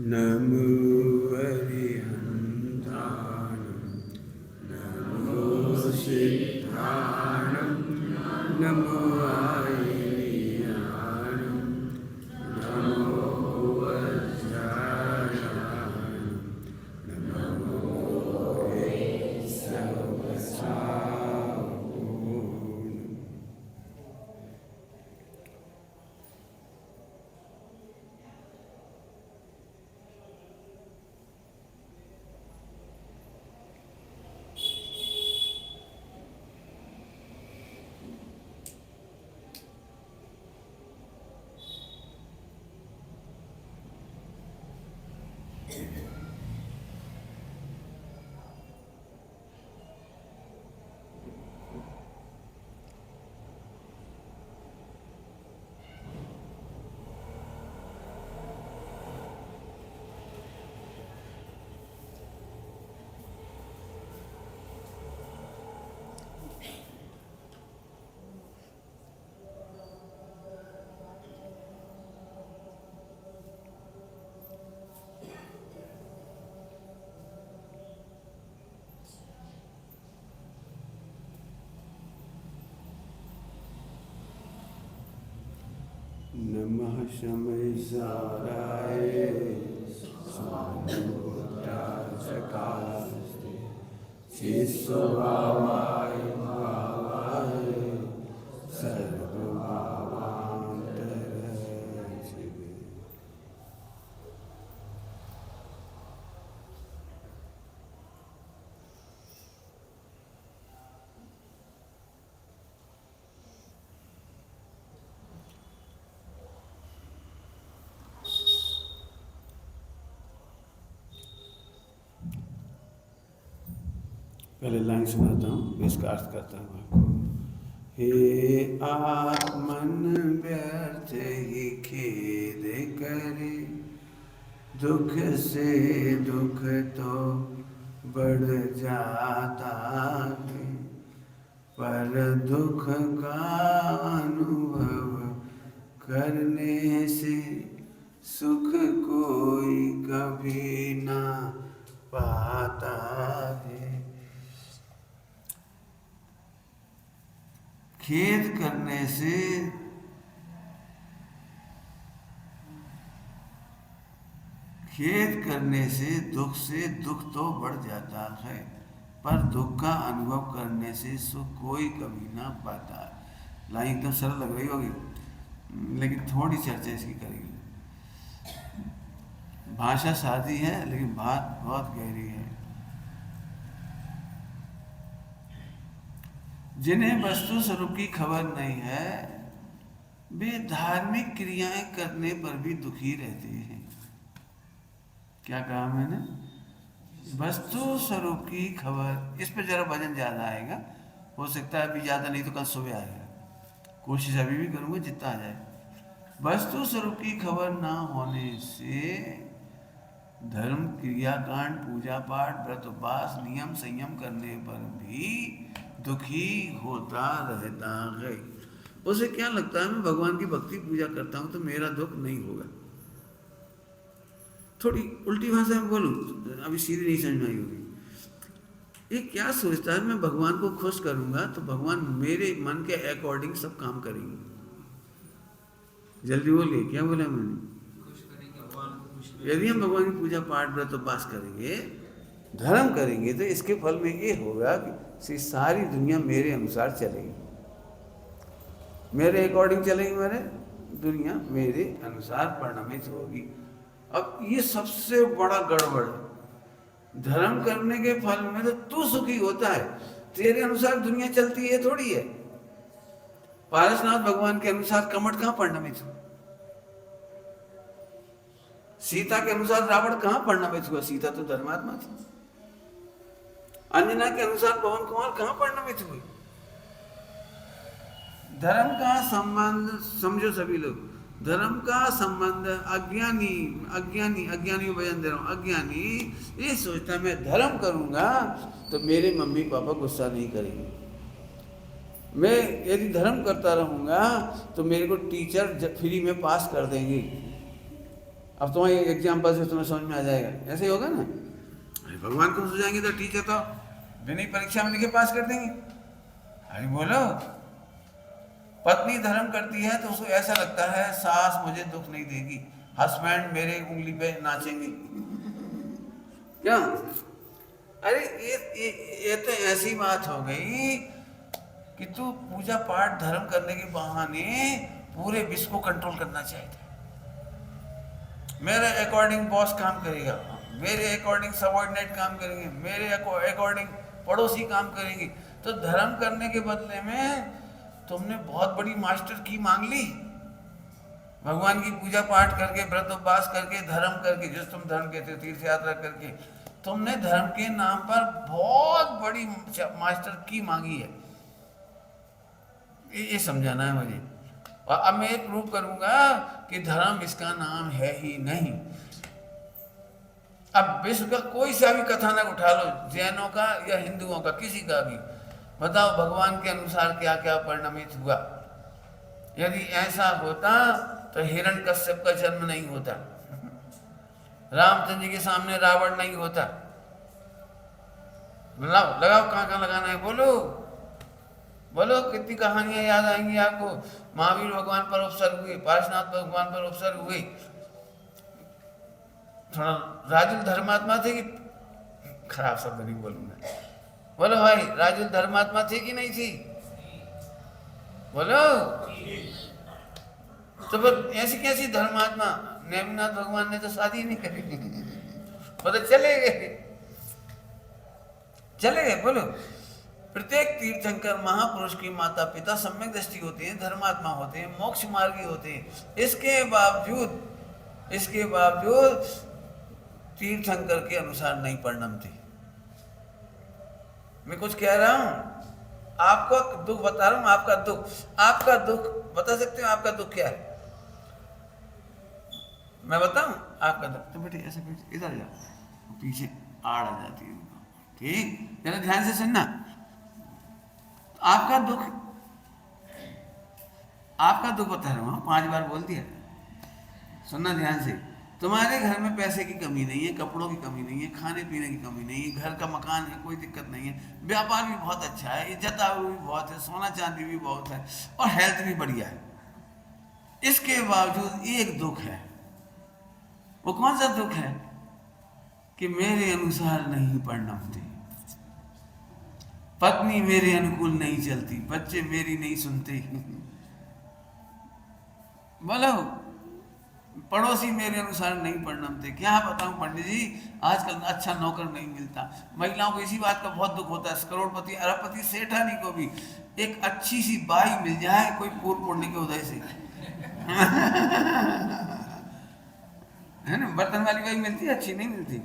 नमो अरिहन्ताणं नमो सिद्धाणं नमो आयर्याणं नमो वज्रायाणं नमो सर्वसावोन। नमः शमैसाराय स्वामिभूताचकास्ते चित्स्वभावाय भावाय सर्वभावान्तरचिवे। पहले लाइन सुनाता हूँ, इसका अर्थ करता हूँ आपको। हे आत्मन व्यर्थ ही खेद करे, दुख से दुख तो बढ़ जाता है, पर दुख का अनुभव करने से सुख कोई कभी ना पाता है। खेद करने से दुख तो बढ़ जाता है, पर दुख का अनुभव करने से सुख कोई कभी ना पाता। लाइन एकदम सरल लग रही होगी, लेकिन थोड़ी चर्चा इसकी करेंगे। भाषा सादी है लेकिन बात बहुत गहरी है। जिन्हें वस्तु स्वरूप की खबर नहीं है, वे धार्मिक क्रियाएं करने पर भी दुखी रहते हैं। क्या कहा मैंने? वस्तु स्वरूप की खबर। इस पर जरा वजन ज्यादा आएगा, हो सकता है अभी ज्यादा नहीं तो कल सुबह आएगा। कोशिश अभी भी करूंगा जितना आ जाए। वस्तु स्वरूप की खबर ना होने से धर्म क्रियाकांड पूजा पाठ व्रत उपवास नियम संयम करने पर भी दुखी होता रहता है। उसे क्या लगता है, मैं भगवान की भक्ति पूजा करता हूं तो मेरा दुख नहीं होगा। थोड़ी उल्टी भाषा में बोलूं, अभी सीधी नहीं समझ में आई होगी। ये क्या सोचता है, मैं भगवान को खुश करूंगा तो भगवान मेरे मन के अकॉर्डिंग सब काम करेंगे। जल्दी बोलिए, क्या बोला मैंने? यदि हम भगवान की पूजा पाठ व्रत उपवास करेंगे, धर्म करेंगे, तो इसके फल में ये होगा कि सारी दुनिया मेरे अनुसार चलेगी, मेरे अकॉर्डिंग चलेगी। मेरे दुनिया मेरे अनुसार परिणमित होगी। अब ये सबसे बड़ा गड़बड़ है। धर्म करने के फल में तो तू सुखी होता है, तेरे अनुसार दुनिया चलती है थोड़ी है। पारसनाथ भगवान के अनुसार कमठ कहां परिणमित हुआ? सीता के अनुसार रावण कहां परिणमित हुआ? सीता तो धर्मात्मा थी। अंजना के अनुसार पवन कुमार कहां परिणमित हुए? धर्म का संबंध समझो सभी लोग, धर्म का संबंध अज्ञानी भजन दे रहा हूं। अज्ञानी ये सोचता है मैं धर्म करूंगा तो मेरे मम्मी पापा गुस्सा नहीं करेंगे, मैं यदि धर्म करता रहूंगा तो मेरे को टीचर फ्री में पास कर देंगे। अब तुम्हारे एग्जाम्पल से तुम्हें समझ में आ जाएगा, ऐसे ही होगा ना। अरे भगवान को हो जाएंगे तो टीचर तो बिना परीक्षा में लिखे पास कर देंगे। अरे बोलो, पत्नी धर्म करती है तो उसको ऐसा लगता है सास मुझे दुख नहीं देगी, हस्बैंड मेरे उंगली पे नाचेंगे, क्या? अरे ये तो ऐसी बात हो गई कि तू पूजा पाठ धर्म करने के बहाने पूरे विश्व को कंट्रोल करना चाहता है। मेरे अकॉर्डिंग बॉस काम करेगा, मेरे अकॉर्डिंग सबऑर्डिनेट काम करेंगे, मेरे अकॉर्डिंग पड़ोसी काम करेंगे। तो धर्म करने के बदले में तुमने बहुत बड़ी मास्टर की मांग ली। भगवान की पूजा पाठ करके, व्रत उपवास करके, धर्म करके, जिस तुम धर्म कहते हो, तीर्थ यात्रा करके, तुमने धर्म के नाम पर बहुत बड़ी मास्टर की मांगी है। ये समझाना है मुझे। और अब मैं प्रूव करूंगा कि धर्म इसका नाम है ही नहीं। अब विश्व का कोई सा भी कथानक उठा लो, जैनों का या हिंदुओं का, किसी का भी, बताओ भगवान के अनुसार क्या क्या परिणमित हुआ। यदि ऐसा होता तो हिरण्यकश्यप का जन्म नहीं होता, रामचंद्र जी के सामने रावण नहीं होता। लगाओ कहाँ कहाँ लगाना है, बोलो बोलो, कितनी कहानियां याद आएंगी आपको। महावीर भगवान पर उपसर्ग हुए, पार्श्वनाथ भगवान पर उपसर्ग हुए। थोड़ा राजुल धर्मात्मा थे कि, खराब शब्द नहीं बोलूंगा, बोलो भाई, राजुल धर्मात्मा थी कि नहीं थी? बोलो। तो ऐसी कैसी धर्मात्मा? नेमिनाथ भगवान ने तो शादी नहीं करी, बोले चले गए। बोलो, प्रत्येक तीर्थंकर महापुरुष की माता पिता सम्यक दृष्टि होते हैं, धर्मात्मा होते हैं, मोक्ष मार्गी होते हैं। इसके बावजूद तीर्थंकर के अनुसार नहीं परिणमते। मैं कुछ कह रहा हूं, आपको दुख बता रहा हूं, आपका दुख बता सकते हो? आपका दुख क्या है? मैं बताऊं आपका दुख? तो बेटे ऐसे इधर जाओ, पीछे आड़ आ जाती है, ठीक? जरा ध्यान से सुनना। आपका दुख बता रहा हूं, 5 बार बोल दिया, सुनना ध्यान से। तुम्हारे घर में पैसे की कमी नहीं है, कपड़ों की कमी नहीं है, खाने पीने की कमी नहीं है, घर का मकान है, कोई दिक्कत नहीं है, व्यापार भी बहुत अच्छा है, इज्जत आबरू भी बहुत है, सोना चांदी भी बहुत है, और हेल्थ भी बढ़िया है। इसके बावजूद एक दुख है। वो कौन सा दुख है? कि मेरे अनुसार नहीं परिणमते, पत्नी मेरे अनुकूल नहीं चलती, बच्चे मेरी नहीं सुनते, बोलो, पड़ोसी मेरे अनुसार नहीं परिणमते। क्या बताऊं पंडित जी, आजकल अच्छा नौकर नहीं मिलता। महिलाओं को इसी बात का बहुत दुख होता है। करोड़पति अरबपति सेठानी को भी एक अच्छी सी बाई मिल जाए, कोई पूर्व पुण्य के उदय से है ना, बर्तन वाली बाई मिलती है, अच्छी नहीं मिलती।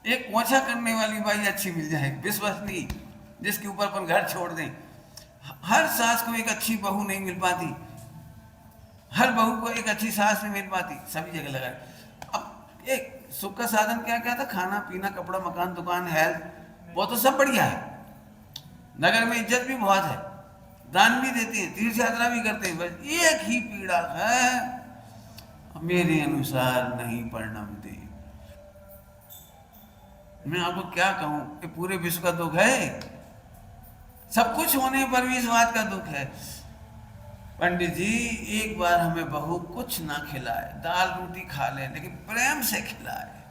एक पोछा करने वाली बाई अच्छी मिल जाए, विश्वसनीय, जिसके ऊपर अपन घर छोड़ दें। हर सास को एक अच्छी बहू नहीं मिल पाती, हर बहू को एक अच्छी सास नहीं मिल पाती, सभी जगह लगा। अब एक सुख का साधन क्या क्या था? खाना पीना, कपड़ा, मकान, दुकान, हेल्थ, वो तो सब बढ़िया है। नगर में इज्जत भी बहुत है, दान भी देते हैं, तीर्थ यात्रा भी करते हैं। बस एक ही पीड़ा है, मेरे अनुसार नहीं परिणमते। मैं आपको क्या कहूं, कि पूरे विश्व का दुख है, सब कुछ होने पर भी इस बात का दुख है। पंडित जी, एक बार हमें बहू कुछ ना खिलाए, दाल रोटी खा ले, लेकिन प्रेम से खिलाए।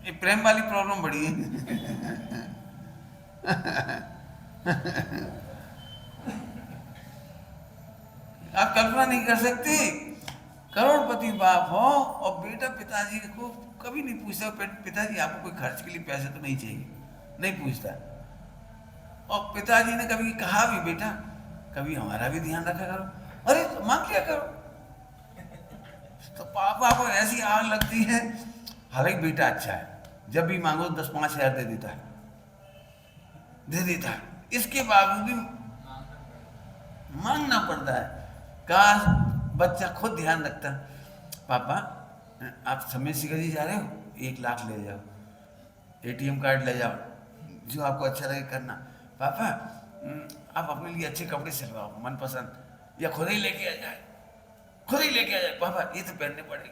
ये प्रेम वाली प्रॉब्लम बड़ी है। आप कल्पना नहीं कर सकते, करोड़पति बाप हो और बेटा पिताजी को कभी नहीं पूछता, पिताजी आपको कोई खर्च के लिए पैसे तो नहीं चाहिए, नहीं पूछता। और पिताजी ने कभी कहा भी, बेटा कभी हमारा भी ध्यान रखा करो, अरे तो मांग लिया करो। तो पापा को ऐसी आग लगती है। हालांकि बेटा अच्छा है, जब भी मांगो 10-5 हज़ार दे देता है, इसके बावजूद भी मांगना पड़ता है। काश बच्चा खुद ध्यान रखता, पापा आप समय सिकर जी जा रहे हो, 1 लाख ले जाओ, ATM कार्ड ले जाओ, जो आपको अच्छा लगे करना। पापा आप अपने लिए अच्छे कपड़े सिलवाओ मनपसंद, या खुद ही लेके आ जाए। खुद ही लेके आ जाए, पापा ये तो पहनने पड़ेगी,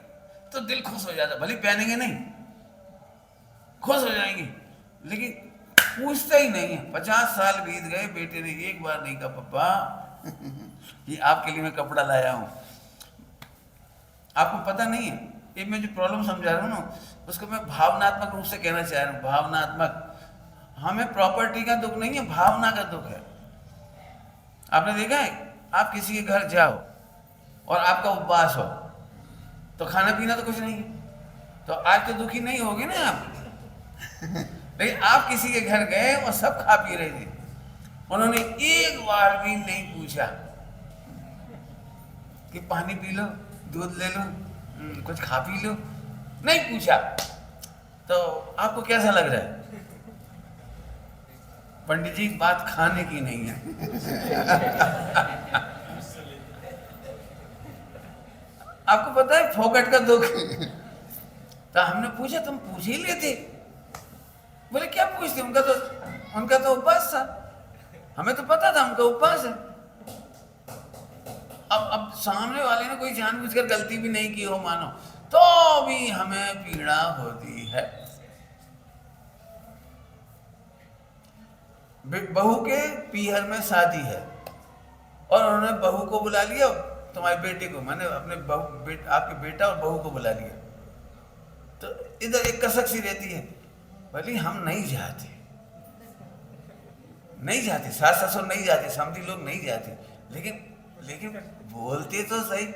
तो दिल खुश हो जाता। भले पहनेंगे नहीं, खुश हो जाएंगे, लेकिन पूछता ही नहीं है। 50 साल बीत गए, बेटे ने एक बार नहीं कहा पापा ये आपके लिए मैं कपड़ा लाया हूं। आपको पता नहीं है, ये मैं जो प्रॉब्लम समझा रहा हूँ ना, उसको मैं भावनात्मक रूप से कहना चाह रहा हूँ। भावनात्मक, हमें प्रॉपर्टी का दुख नहीं है, भावना का दुख है। आपने देखा है, आप किसी के घर जाओ और आपका उपवास हो, तो खाना पीना तो कुछ नहीं है, तो आज तो दुखी नहीं होगे ना आप लेकिन आप किसी के घर गए और सब खा पी रहे थे, उन्होंने एक बार भी नहीं पूछा कि पानी पी लो, दूध ले लो, कुछ खा पी लो, नहीं पूछा, तो आपको कैसा लग रहा है? पंडित जी बात खाने की नहीं है आपको पता है फोकट का दुख तो हमने पूछा, तुम पूछ ही लेते। बोले क्या पूछते, उनका तो उपवास था, हमें तो पता था उनका उपवास है। अब सामने वाले ने कोई जानबूझकर गलती भी नहीं की हो मानो, तो भी हमें पीड़ा होती है। बहू के पीहर में शादी है और उन्होंने बहू को बुला लिया, तुम्हारे बेटे को, मैंने अपने आपके बेटा और बहू को बुला लिया, तो इधर एक कसक सी रहती है, बोली हम नहीं जाते, नहीं जाते, सास ससुर नहीं जाते, समझी लोग नहीं जाते, लेकिन बोलते तो सही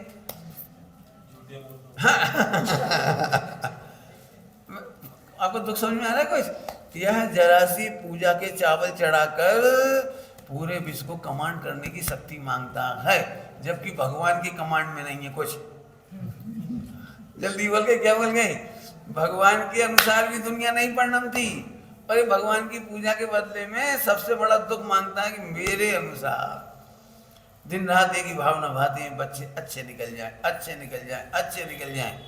आपको दुख समझ में आ रहा है कुछ? यह जरा सी पूजा के चावल चढ़ाकर पूरे विश्व को कमांड करने की शक्ति मांगता है, जबकि भगवान की कमांड में नहीं है कुछ। जल्दी बोल गए, क्या बोल गए? भगवान के अनुसार भी दुनिया नहीं परिणमती, और ये भगवान की पूजा के बदले में सबसे बड़ा दुख मांगता है कि मेरे अनुसार। दिन रात एक ही भावना भाती है, बच्चे अच्छे निकल जाए, अच्छे निकल जाए, अच्छे निकल जाए।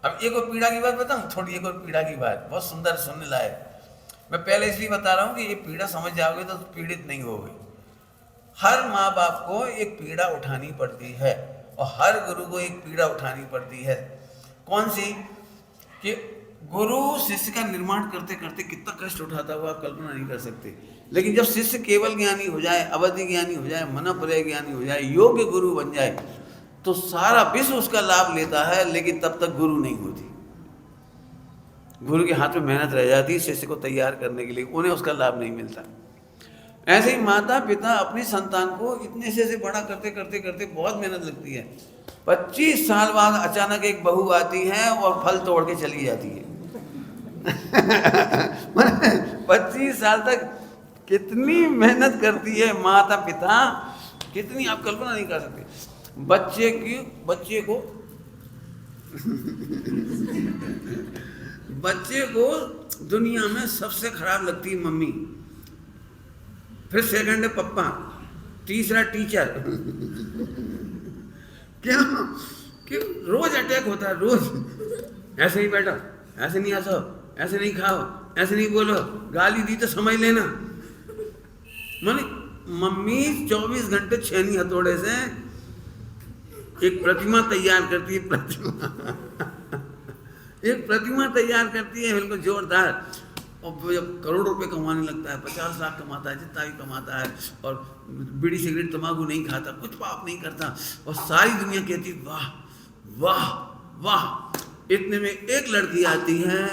अब एक और पीड़ा की बात बताऊं, थोड़ी एक और पीड़ा की बात, बहुत सुंदर सुनने लायक। मैं पहले इसलिए बता रहा हूं कि ये पीड़ा समझ जाओगे तो पीड़ित नहीं होगे। हर माँ बाप को एक पीड़ा उठानी पड़ती है, और हर गुरु को एक पीड़ा उठानी पड़ती है। कौन सी? कि गुरु शिष्य का निर्माण करते करते कितना कष्ट उठाता हुआ आप कल्पना नहीं कर सकते। लेकिन जब शिष्य केवल ज्ञानी हो जाए, अवधि ज्ञानी हो जाए, मनोपर्य ज्ञानी हो जाए, योग्य गुरु बन जाए, तो सारा विश्व उसका लाभ लेता है, लेकिन तब तक गुरु नहीं होती। गुरु के हाथ में मेहनत रह जाती है शिष्य को तैयार करने के लिए, उन्हें उसका लाभ नहीं मिलता। ऐसे ही माता पिता अपनी संतान को इतने से बड़ा करते करते करते बहुत मेहनत लगती है। 25 साल बाद अचानक एक बहू आती है और फल तोड़ के चली जाती है 25 साल तक कितनी मेहनत करती है माता पिता, कितनी आप कल्पना नहीं कर सकते। बच्चे को दुनिया में सबसे खराब लगती है मम्मी, फिर सेकंड है पप्पा, तीसरा टीचर क्यों रोज अटैक होता है, रोज ऐसे ही बैठो, ऐसे नहीं हंसो, ऐसे नहीं खाओ, ऐसे नहीं बोलो, गाली दी तो समझ लेना। माने मम्मी 24 घंटे छेनी हथौड़े से एक प्रतिमा तैयार करती है, एक प्रतिमा तैयार करती है बिल्कुल जोरदार। और जब करोड़ रुपए कमाने लगता है, 50 लाख कमाता है, जितना भी कमाता है, और बीड़ी सिगरेट तंबाकू नहीं खाता, कुछ पाप नहीं करता, और सारी दुनिया कहती वाह वाह वाह। इतने में एक लड़की आती है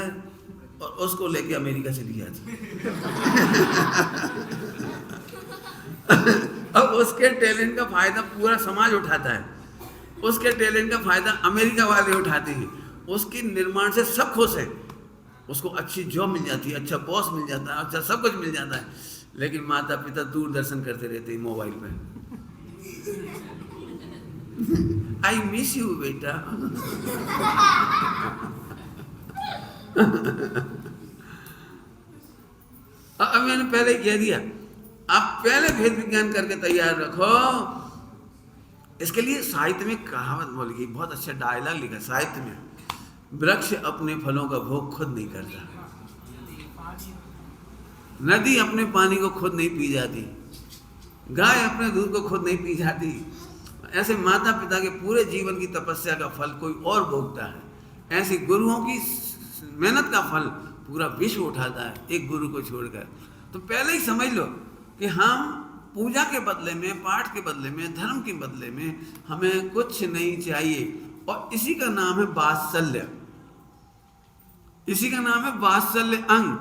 और उसको लेके अमेरिका चली जाती है अब उसके टैलेंट का फायदा पूरा समाज उठाता है, उसके टैलेंट का फायदा अमेरिका वाले उठाते हैं, उसके निर्माण से सब खुश है, उसको अच्छी जॉब मिल जाती है, अच्छा बॉस मिल जाता है, अच्छा सब कुछ मिल जाता है। लेकिन माता पिता दूरदर्शन करते रहते हैं मोबाइल पे आई मिस यू बेटा अब मैंने पहले कह दिया, आप पहले भेद विज्ञान करके तैयार रखो। इसके लिए साहित्य में कहावत बोली गई, बहुत अच्छा डायलॉग लिखा साहित्य में, वृक्ष अपने फलों का भोग खुद नहीं करता, नदी अपने पानी को खुद नहीं पी जाती, गाय अपने दूध को खुद नहीं पी जाती, ऐसे माता पिता के पूरे जीवन की तपस्या का फल कोई और भोगता है, ऐसे गुरुओं की मेहनत का फल पूरा विश्व उठाता है एक गुरु को छोड़कर। तो पहले ही समझ लो कि हम पूजा के बदले में, पाठ के बदले में, धर्म के बदले में हमें कुछ नहीं चाहिए, और इसी का नाम है वात्सल्य। इसी का नाम है वात्सल्य अंग,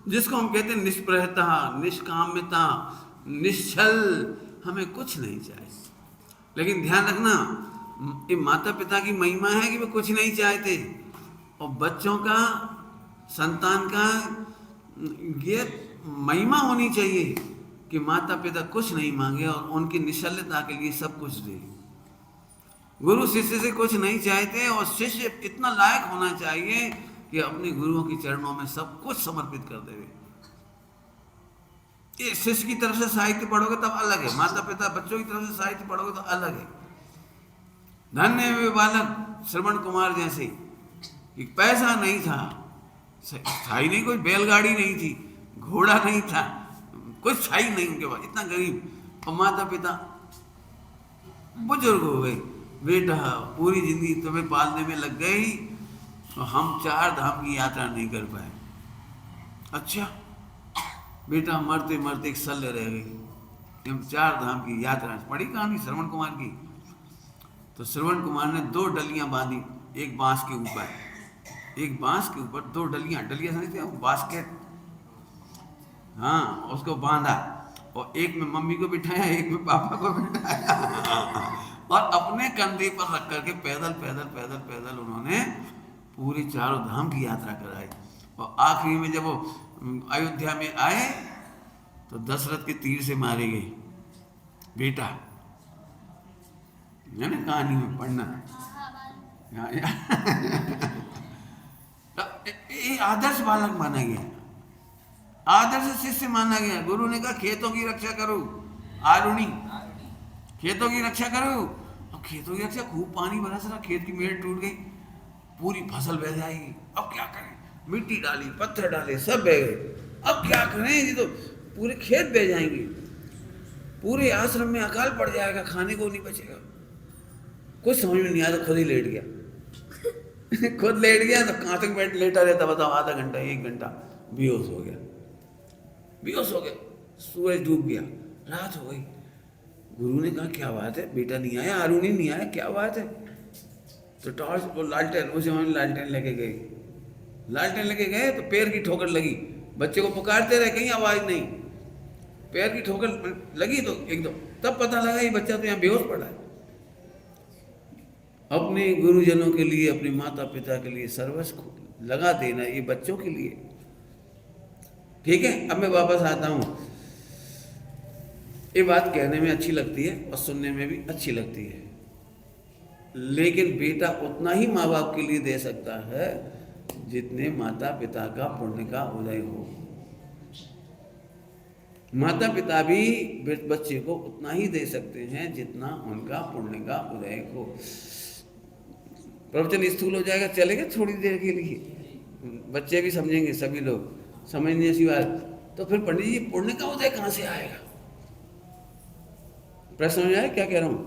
जिसको हम कहते हैं निष्प्रहता, निष्काम्यता, निश्चल। हमें कुछ नहीं चाहिए। लेकिन ध्यान रखना, ये माता पिता की महिमा है कि वे कुछ नहीं चाहते, और बच्चों का, संतान का ये महिमा होनी चाहिए कि माता पिता कुछ नहीं मांगे और उनकी निश्चलता के लिए सब कुछ दे। गुरु शिष्य से कुछ नहीं चाहते, और शिष्य इतना लायक होना चाहिए कि अपने गुरुओं के चरणों में सब कुछ समर्पित कर देवे। ये शिष्य की तरफ से साहित्य पढ़ोगे तब अलग है, माता पिता बच्चों की तरफ से साहित्य पढ़ोगे तो अलग है। धन्य वे बालक श्रवण कुमार जैसे, कि पैसा नहीं था ही नहीं, कोई बैलगाड़ी नहीं थी, घोड़ा नहीं था, कुछ था ही नहीं उनके पास, इतना गरीब, और माता पिता बुजुर्ग हो गए। बेटा पूरी जिंदगी तुम्हें पालने में लग गई, तो हम 4 धाम की यात्रा नहीं कर पाए। अच्छा बेटा मरते मरते एक शल्य रह गई, हम 4 धाम की यात्रा। पढ़ी कहानी श्रवण कुमार की? तो श्रवण कुमार ने 2 डलियां बांधी एक बांस के ऊपर, एक बांस के ऊपर 2 डलियां, डलियां समझते हो, बास्केट, हाँ, उसको बांधा, और एक में मम्मी को बिठाया, एक में पापा को बिठाया, और अपने कंधे पर रख करके पैदल पैदल पैदल पैदल उन्होंने पूरी 4 धाम की यात्रा कराई। और आखिरी में जब वो अयोध्या में आए तो दशरथ के तीर से मारे गए। बेटा है ना, कहानी में पढ़ना, ये आदर्श बालक माना गया, आदर्श शिष्य माना गया। गुरु ने कहा खेतों की रक्षा करो, आरुणी खेतों की रक्षा करो। अब खेतों की रक्षा, खूब पानी बरस रहा, खेत की मेड़ टूट गई, पूरी फसल बह जाएगी, अब क्या करें? मिट्टी डाली, पत्थर डाले, सब बह गए, अब क्या करें? ये तो पूरे खेत बह जाएंगे, पूरे आश्रम में अकाल पड़ जाएगा, खाने को नहीं बचेगा। कुछ समझ में नहीं आया तो खुद ही लेट गया। खुद लेट गया तो कहाँ तक बैठ लेटा रहता बताओ, आधा घंटा 1 घंटा, बेहोश हो गया, बेहोश हो गया, सूरज डूब गया, रात हो गई। गुरु ने कहा क्या बात है बेटा, नहीं आया, आरुणी नहीं आया, क्या बात है? तो टॉर्च को लालटेन, उस जमाने में लालटेन लेके गए, लालटेन लेके गए तो पैर की ठोकर लगी, बच्चे को पुकारते रहे, कहीं आवाज नहीं, पैर की ठोकर लगी तो एकदम, तब पता लगा ये बच्चा तो यहाँ बेहोश पड़ा है। अपने गुरुजनों के लिए, अपने माता पिता के लिए सर्वस्व लगा देना, ये बच्चों के लिए। ठीक है, अब मैं वापस आता हूँ। ये बात कहने में अच्छी लगती है और सुनने में भी अच्छी लगती है, लेकिन बेटा उतना ही माँ बाप के लिए दे सकता है जितने माता पिता का पुण्य का उदय हो। माता पिता भी बच्चे को उतना ही दे सकते हैं जितना उनका पुण्य का उदय हो। प्रवचन स्थूल हो जाएगा, चलेगा थोड़ी देर के लिए, बच्चे भी समझेंगे, सभी लोग समझने ऐसी बात। तो फिर पंडित जी पुण्य का उदय कहाँ से आएगा? प्रश्न समझ आया क्या कह रहा हूं?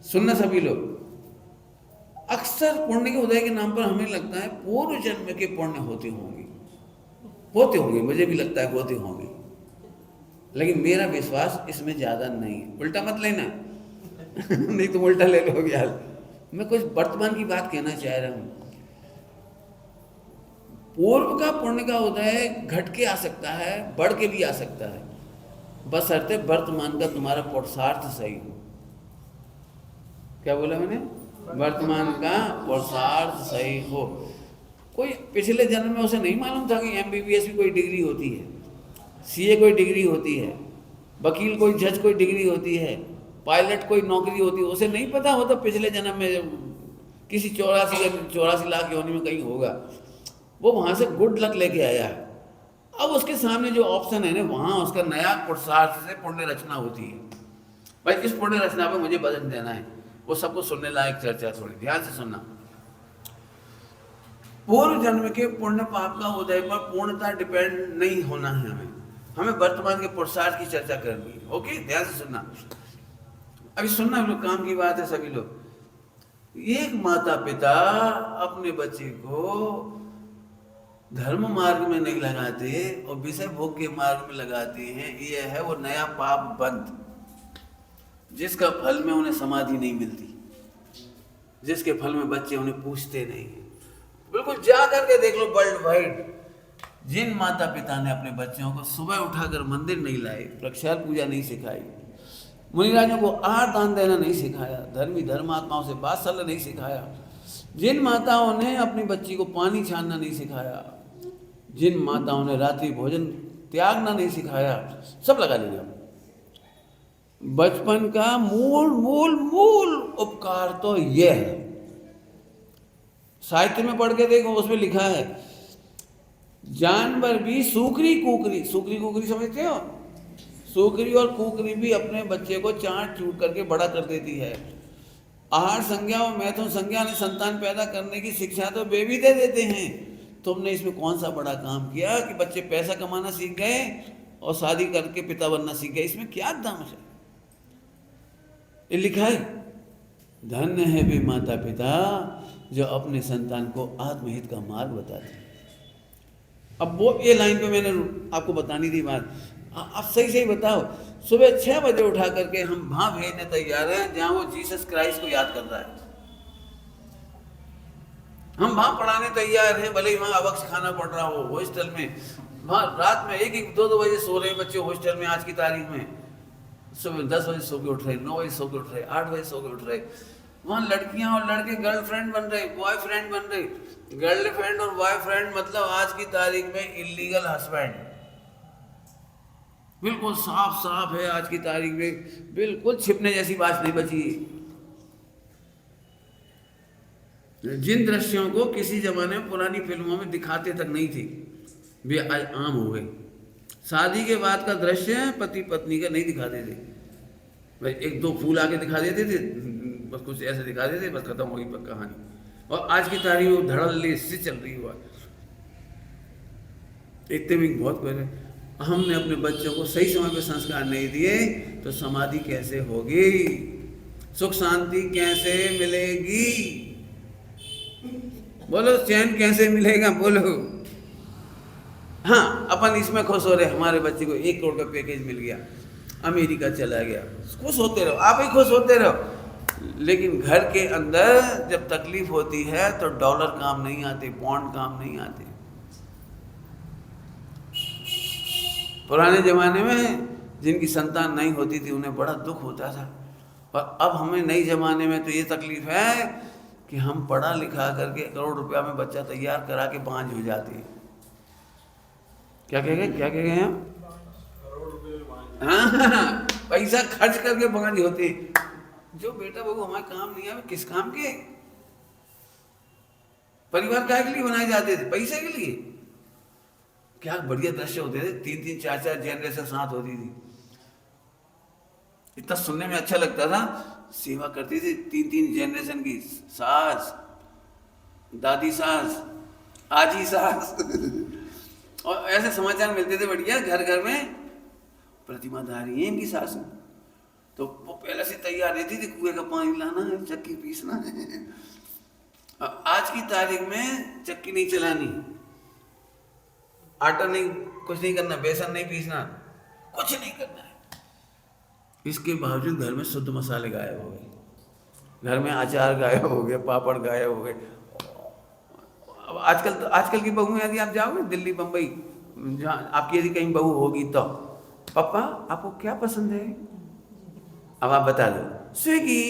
सुनना सभी लोग। अक्सर पुण्य के उदय के नाम पर हमें लगता है पूर्व जन्म के पुण्य होते होंगे, मुझे भी लगता है होते होंगे, लेकिन मेरा विश्वास इसमें ज्यादा नहीं है। उल्टा मत लेना नहीं तो उल्टा ले लोगे यार। मैं कुछ वर्तमान की बात कहना चाह रहा हूं। पूर्व का पुण्य का उदय घट के आ सकता है, बढ़ के भी आ सकता है, बशर्ते वर्तमान का तुम्हारा पुरुषार्थ सही हो। क्या बोला मैंने? वर्तमान का पुरुषार्थ सही हो। कोई पिछले जन्म में उसे नहीं मालूम था कि MBBS की कोई डिग्री होती है, CA कोई डिग्री होती है, वकील कोई, जज कोई डिग्री होती है, पायलट कोई नौकरी होती है, उसे नहीं पता होता पिछले जन्म में किसी 84 लाख योनि में कहीं होगा। वो वहाँ से गुड लक लेके आया है। अब उसके सामने जो ऑप्शन है ना, वहाँ उसका नया पुरुषार्थ से पुण्य रचना होती है। भाई इस पुण्य रचना पे मुझे वजन देना है, वो सबको सुनने लायक चर्चा, थोड़ी ध्यान से सुनना। पूर्व जन्म के पुण्य पाप का उदय पर पूर्णता डिपेंड नहीं होना है हमें। हमें वर्तमान के पुरुषार्थ की चर्चा करनी है। ओके, ध्यान से सुनना, अभी सुनना लोग, काम की बात है सभी लोग। एक माता पिता अपने बच्चे को धर्म मार्ग में नहीं लगाते और विषय भोग के मार्ग में लगाते हैं, यह है वो नया पाप बंद, जिसका फल में उन्हें समाधि नहीं मिलती, जिसके फल में बच्चे उन्हें पूछते नहीं हैं। बिल्कुल जा करके देख लो वर्ल्ड वाइड, जिन माता पिता ने अपने बच्चों को सुबह उठाकर मंदिर नहीं लाए, प्रक्षाल पूजा नहीं सिखाई, मुनिराजों को आहार दान देना नहीं सिखाया, धर्मी धर्मात्माओं से वात्सल्य नहीं सिखाया, जिन माताओं ने अपनी बच्ची को पानी छानना नहीं सिखाया, जिन माताओं ने रात्रि भोजन त्यागना नहीं सिखाया, सब लगा लीजिए। बचपन का मूल मूल मूल उपकार तो यह है। साहित्य में पढ़ के देखो, उसमें लिखा है जानवर भी सूकरी कुकरी, सूकरी कुकरी समझते हो, सूकरी और कुकरी भी अपने बच्चे को चाट चूट करके बड़ा कर देती है। आहार संज्ञा और मैथुन संज्ञा ने संतान पैदा करने की शिक्षा तो वे भी दे देते हैं। तुमने इसमें कौन सा बड़ा काम किया कि बच्चे पैसा कमाना सीख गए और शादी करके पिता बनना सीख गए? इसमें क्या दम है? ये लिखा है, धन्य है वे माता पिता जो अपने संतान को आत्महित का मार्ग बताते हैं। अब वो ये लाइन पे मैंने आपको बतानी थी बात, आप सही सही बताओ। सुबह 6 बजे उठा करके हम वहां भेजने तैयार हैं जहां वो जीसस क्राइस्ट को याद करता है। हम वहां पढ़ाने तैयार हैं, भले ही वहां अवक्ष खाना पड़ रहा हो, हॉस्टल में वहां रात में 1-1, 2-2 बजे सो रहे बच्चे हॉस्टल में। आज की तारीख में सुबह 10 बजे सो के उठ रहे, 9 बजे सो के उठ रहे, 8 बजे सो के उठ रहे। वहां लड़कियां और लड़के गर्लफ्रेंड बन रहे, बॉयफ्रेंड बन रहे। गर्लफ्रेंड और बॉयफ्रेंड मतलब आज की तारीख में इलीगल हस्बैंड। बिल्कुल साफ साफ है आज की तारीख में, बिल्कुल छिपने जैसी बात नहीं बची। जिन दृश्यों को किसी जमाने में पुरानी फिल्मों में दिखाते तक नहीं थे, वे आज आम हो गए। शादी के बाद का दृश्य पति पत्नी का नहीं दिखाते थे, भाई 1-2 फूल आके दिखा देते थे, बस कुछ ऐसे दिखा देते, बस खत्म हो गई कहानी। और आज की तारीख में धड़ल्ले से चल रही हुआ। इतने भी बहुत पहले हमने अपने बच्चों को सही समय पे संस्कार नहीं दिए तो समाधि कैसे होगी, सुख शांति कैसे मिलेगी, बोलो चैन कैसे मिलेगा, बोलो। हाँ, अपन इसमें खुश हो रहे, हमारे बच्चे को 1 करोड़ का पैकेज मिल गया, अमेरिका चला गया, खुश होते रहो, आप ही खुश होते रहो। लेकिन घर के अंदर जब तकलीफ होती है तो डॉलर काम नहीं आते, बॉन्ड काम नहीं आते। पुराने ज़माने में जिनकी संतान नहीं होती थी उन्हें बड़ा दुख होता था, और अब हमें नए ज़माने में तो ये तकलीफ है कि हम पढ़ा लिखा करके 1 करोड़ रुपया में बच्चा तैयार करा के बांझ हो जाती है। क्या कह गए हम? हाँ, पैसा खर्च करके बांझ होती। जो बेटा बहू हमारे काम नहीं आवे, किस काम के? परिवार क्या के लिए बनाए जाते थे? पैसे के लिए। क्या बढ़िया दृश्य होते थे, 3-3, 4-4 जनरेशन साथ होती थी, इतना सुनने में अच्छा लगता था। सेवा करती थी 3-3 जनरेशन की, सास, दादी सास, आजी सास और ऐसे समाचार मिलते थे बढ़िया। घर घर में प्रतिमाधारी है इनकी सास, तो वो पहले से तैयार रहती थी, कुएं का पानी लाना है, चक्की पीसना है। अब आज की तारीख में चक्की नहीं चलानी, आटा नहीं, कुछ नहीं करना, बेसन नहीं पीसना, कुछ नहीं करना है। इसके बावजूद घर में शुद्ध मसाले गायब हो गए, घर में अचार गायब हो गए, पापड़ गायब हो गए। अब आजकल की बहू यदि आप जाओगे दिल्ली बम्बई, जहाँ आपकी यदि कहीं बहू होगी तो, पापा आपको क्या पसंद है? अब आप बता दो, स्विगी,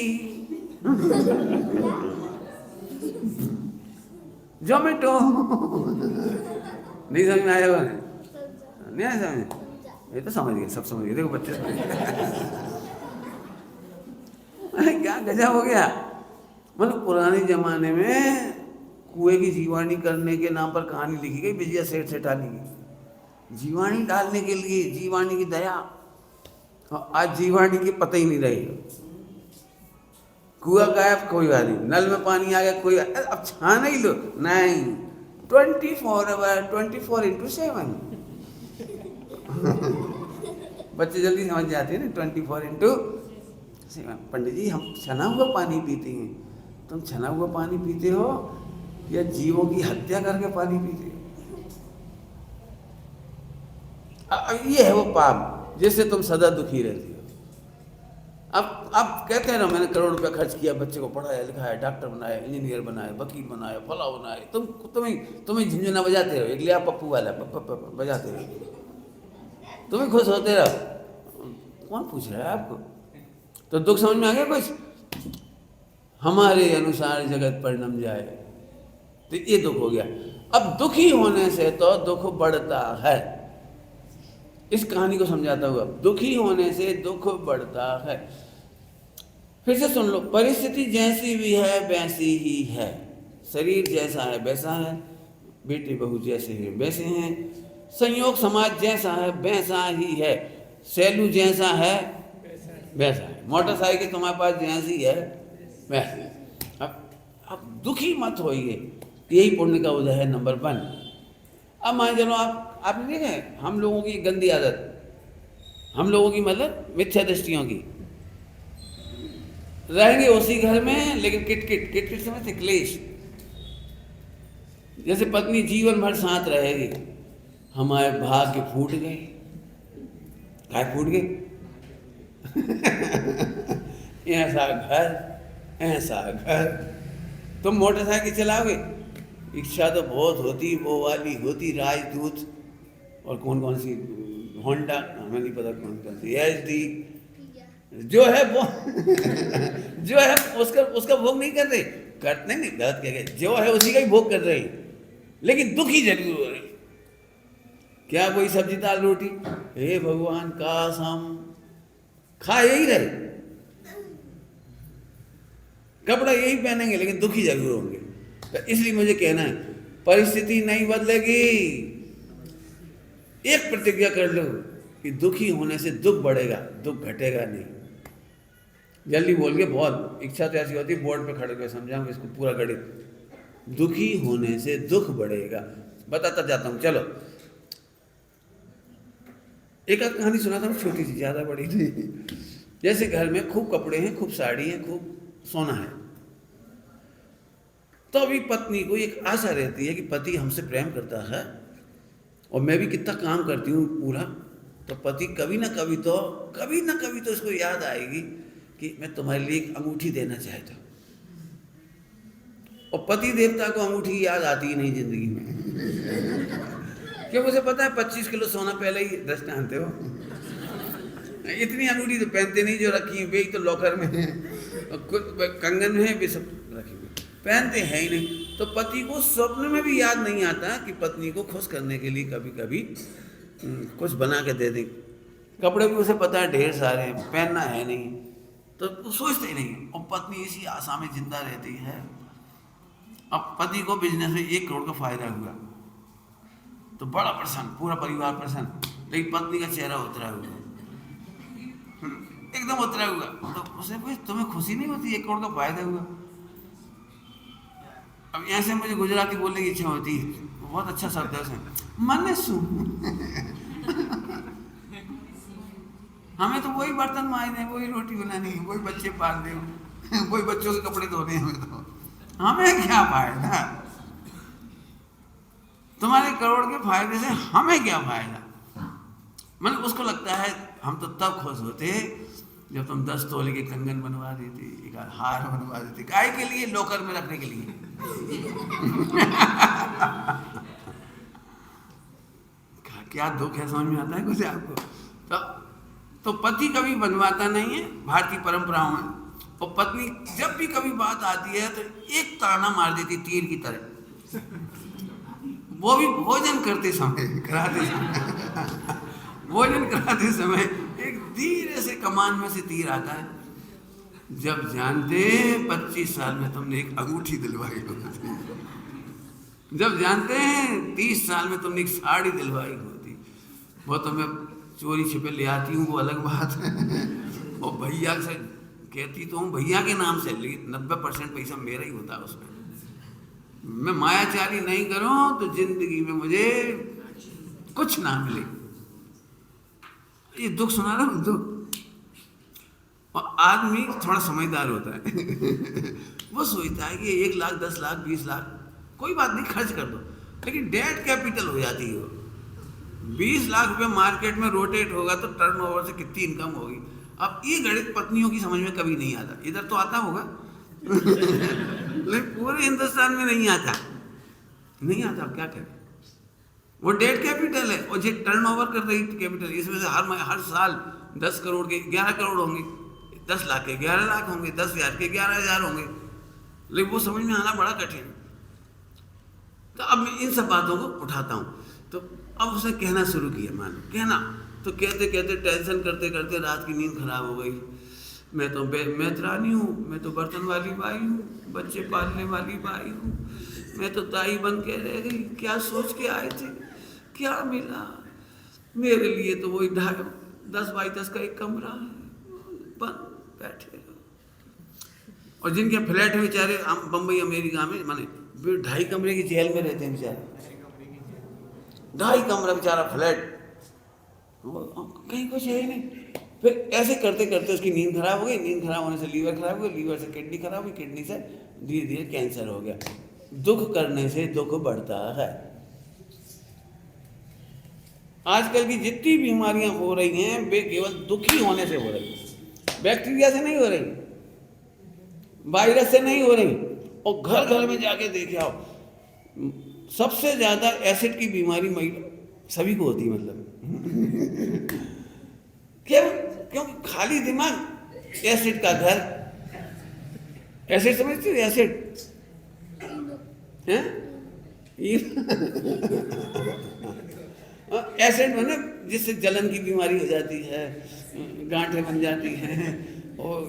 जोमेटो। नहीं समझ में आया? नहीं आया समझ? ये तो समझ गए, सब समझ गए, देखो बच्चे समझ गए। क्या गजब हो गया। मतलब पुराने जमाने में कुएं की जीवानी करने के नाम पर कहानी लिखी गई विजय सेठ सेठानी की, जीवानी डालने के लिए, जीवानी की दया। और आज जीवानी की पता ही नहीं रही। कुआं गायब, कोई बात नहीं, नल में पानी आ गया, कोई अब छान ही लो, नहीं, 24 आवर 24x7। बच्चे जल्दी समझ जाते हैं ना, 24/7। पंडित जी हम छना हुआ पानी पीते हैं। तुम छना हुआ पानी पीते हो या जीवों की हत्या करके पानी पीते हो? ये है वो पाप जिससे तुम सदा दुखी रहती हो। अब कहते हैं ना, मैंने करोड़ रुपया खर्च किया, बच्चे को पढ़ाया लिखाया, डॉक्टर बनाया, इंजीनियर बनाया, वकील बनाया, फला बनाया, तुम्हें झुंझुना बजाते रहो, एक लिया पप्पू वाला बजाते रहो, तुम्हें खुश होते रहो। कौन पूछ रहा है आपको? तो दुख समझ में आ गया कुछ? हमारे अनुसार जगत परिणम जाए, तो ये दुख हो गया। अब दुखी होने से तो दुख बढ़ता है। इस कहानी को समझाता हुआ, दुखी होने से दुख बढ़ता है। फिर से सुन लो, परिस्थिति जैसी भी है वैसी ही है, शरीर जैसा है वैसा है, बेटे बहू जैसे हैं वैसे हैं, संयोग समाज जैसा है वैसा ही है, सैलू जैसा है वैसा है, मोटरसाइकिल तुम्हारे पास जैसी है वैसी है। अब दुखी मत होइए, यही पुण्य का उदय है नंबर 1। अब मान चलो आपने देखा है हम लोगों की गंदी आदत, हम लोगों की मतलब मिथ्या दृष्टियों की, रहेंगे उसी घर में लेकिन किट समझते, क्लेश। जैसे पत्नी जीवन भर साथ रहेगी, हमारे भाग्य फूट गए। काय फूट गए? ऐसा घर। तुम मोटरसाइकिल चलाओगे, इच्छा तो बहुत होती, वो वाली होती राजदूत, और कौन सी होंडा, हमें नहीं पता कौन सी, HD जो है वो जो है उसका भोग नहीं कर रहे, करते नहीं, गलत कह गए, जो है उसी का ही भोग कर रहे, लेकिन दुखी जरूर हो रहे। क्या वही सब्जी दाल रोटी? हे भगवान, काश हम खा यही रहे, कपड़ा यही पहनेंगे, लेकिन दुखी जरूर होंगे। तो इसलिए मुझे कहना है, परिस्थिति नहीं बदलेगी। एक प्रतिज्ञा कर लो कि दुखी होने से दुख बढ़ेगा, दुख घटेगा नहीं। जल्दी बोल के, बहुत इच्छा तो ऐसी होती है बोर्ड पे खड़े हुए समझाऊंगा इसको पूरा गणित। दुखी होने से दुख बढ़ेगा। बताता जाता हूँ, चलो। एक आध कहानी सुनाता हूँ, छोटी सी, ज़्यादा बड़ी नहीं। जैसे घर में खूब कपड़े हैं, खूब साड़ी है, खूब सोना है, तो अभी पत्नी को एक आशा रहती है कि पति हमसे प्रेम करता है और मैं भी कितना काम करती हूँ पूरा, तो पति कभी ना कभी तो इसको याद आएगी कि मैं तुम्हारे लिए एक अंगूठी देना चाहता हूँ। और पति देवता को अंगूठी याद आती ही नहीं जिंदगी में। क्यों? मुझे पता है 25 किलो सोना पहले ही दृष्टांत हो, इतनी अंगूठी तो पहनते नहीं, जो रखी है वे तो लॉकर में है, कंगन में है, वे सब रखी हुई, पहनते हैं ही नहीं। तो पति को स्वप्न में भी याद नहीं आता कि पत्नी को खुश करने के लिए कभी कभी कुछ बना के दे दें। कपड़े भी उसे पता है ढेर सारे हैं, पहनना है नहीं, तो वो सोचते ही नहीं। और पत्नी इसी आशा में जिंदा रहती है। अब पति को बिजनेस में 1 करोड़ का फायदा हुआ तो बड़ा प्रसन्न, पूरा परिवार प्रसन्न, लेकिन पत्नी का चेहरा उतरा हुआ, एकदम उतरा हुआ। तो उसे पूछ, तुम्हें खुशी नहीं होती 1 करोड़ का फायदा हुआ? अब यहाँ से मुझे गुजराती बोलने की इच्छा होती है, बहुत अच्छा शब्द है उसे, मन सु। हमें तो वही बर्तन मांजने, वही रोटी बनानी है, वही बच्चे पालने, वही बच्चों के कपड़े धोने हैं, तो हमें क्या फायदा? तुम्हारे करोड़ के फायदे से हमें क्या फायदा? मतलब उसको लगता है हम तो तब खुश होते जब तुम 10 तोले के कंगन बनवा देती, एक हार बनवा देती, गाय के लिए, लोकर में रखने के लिए। क्या दुख है, समझ में आता है कुछ आपको? तो पति कभी बनवाता नहीं है भारतीय परंपराओं में, और पत्नी जब भी कभी बात आती है तो एक ताना मार देती तीर की तरह, वो भी भोजन करते समय, भोजन कराते समय एक धीरे से कमान में से तीर आता है। जब जानते 25 साल में तुमने एक अंगूठी दिलवाई होती, जब जानते हैं 30 साल में तुमने एक साड़ी दिलवाई होती, वो तो मैं चोरी छिपे ले आती हूँ, वो अलग बात है। और भैया से कहती तो हूँ भैया के नाम से, लेकिन 90% पैसा मेरा ही होता है उसमें। मैं मायाचारी नहीं करूँ तो जिंदगी में मुझे कुछ ना मिले। ये दुख सुना रहा हूँ, दुख। और आदमी थोड़ा समझदार होता है वो सोचता है कि 1 लाख 10 लाख 20 लाख कोई बात नहीं, खर्च कर दो, लेकिन डेट कैपिटल हो जाती है। 20 लाख रुपए मार्केट में रोटेट होगा तो टर्नओवर से कितनी इनकम होगी। अब ये गणित पत्नियों की समझ में कभी नहीं आता, इधर तो आता होगा लेकिन पूरे हिंदुस्तान में नहीं आता, नहीं आता। क्या करें, वो डेट कैपिटल है और जो टर्नओवर कर रही कैपिटल, इसमें से हर साल 10 करोड़ के 11 करोड़ होंगे, 10 लाख के 11 लाख होंगे, 10,000 के 11,000 होंगे, लेकिन वो समझ में आना बड़ा कठिन। तो अब मैं इन सब बातों को उठाता हूँ। तो अब उसने कहना शुरू किया, मान कहना, तो कहते कहते टेंशन करते करते रात की नींद खराब हो गई। मैं तो मैत्रानी हूँ, मैं तो बर्तन वाली बाई हूँ, बच्चे पालने वाली बाई हूँ, मैं तो ताई बन के रह गई। क्या सोच के आए थे, क्या मिला मेरे लिए? तो वही 10 बाई 10 का एक कमरा है, बंद बैठे। और जिनके फ्लैट है बेचारे बम्बई अमेरिका में, माने 2.5 कमरे की जेल में रहते हैं बेचारे, 2.5 कमरा बेचारा फ्लैट, कहीं कुछ है ही नहीं। फिर ऐसे करते करते उसकी नींद खराब हो गई, नींद खराब होने से लीवर खराब हो गई, लीवर से किडनी खराब हुई, किडनी से धीरे धीरे कैंसर हो गया। दुख करने से दुख बढ़ता है। आजकल की जितनी बीमारियां हो रही हैं वे केवल दुखी होने से हो रही हैं, बैक्टीरिया से नहीं हो रही, वायरस से नहीं हो रही। और घर घर में जाके देखे आओ, सबसे ज्यादा एसिड की बीमारी महिला सभी को होती है, मतलब क्यों? क्योंकि खाली दिमाग, एसिड का घर। एसिड समझते हो? एसिड है एसिड में जिससे जलन की बीमारी हो जाती है, गांठें बन जाती हैं और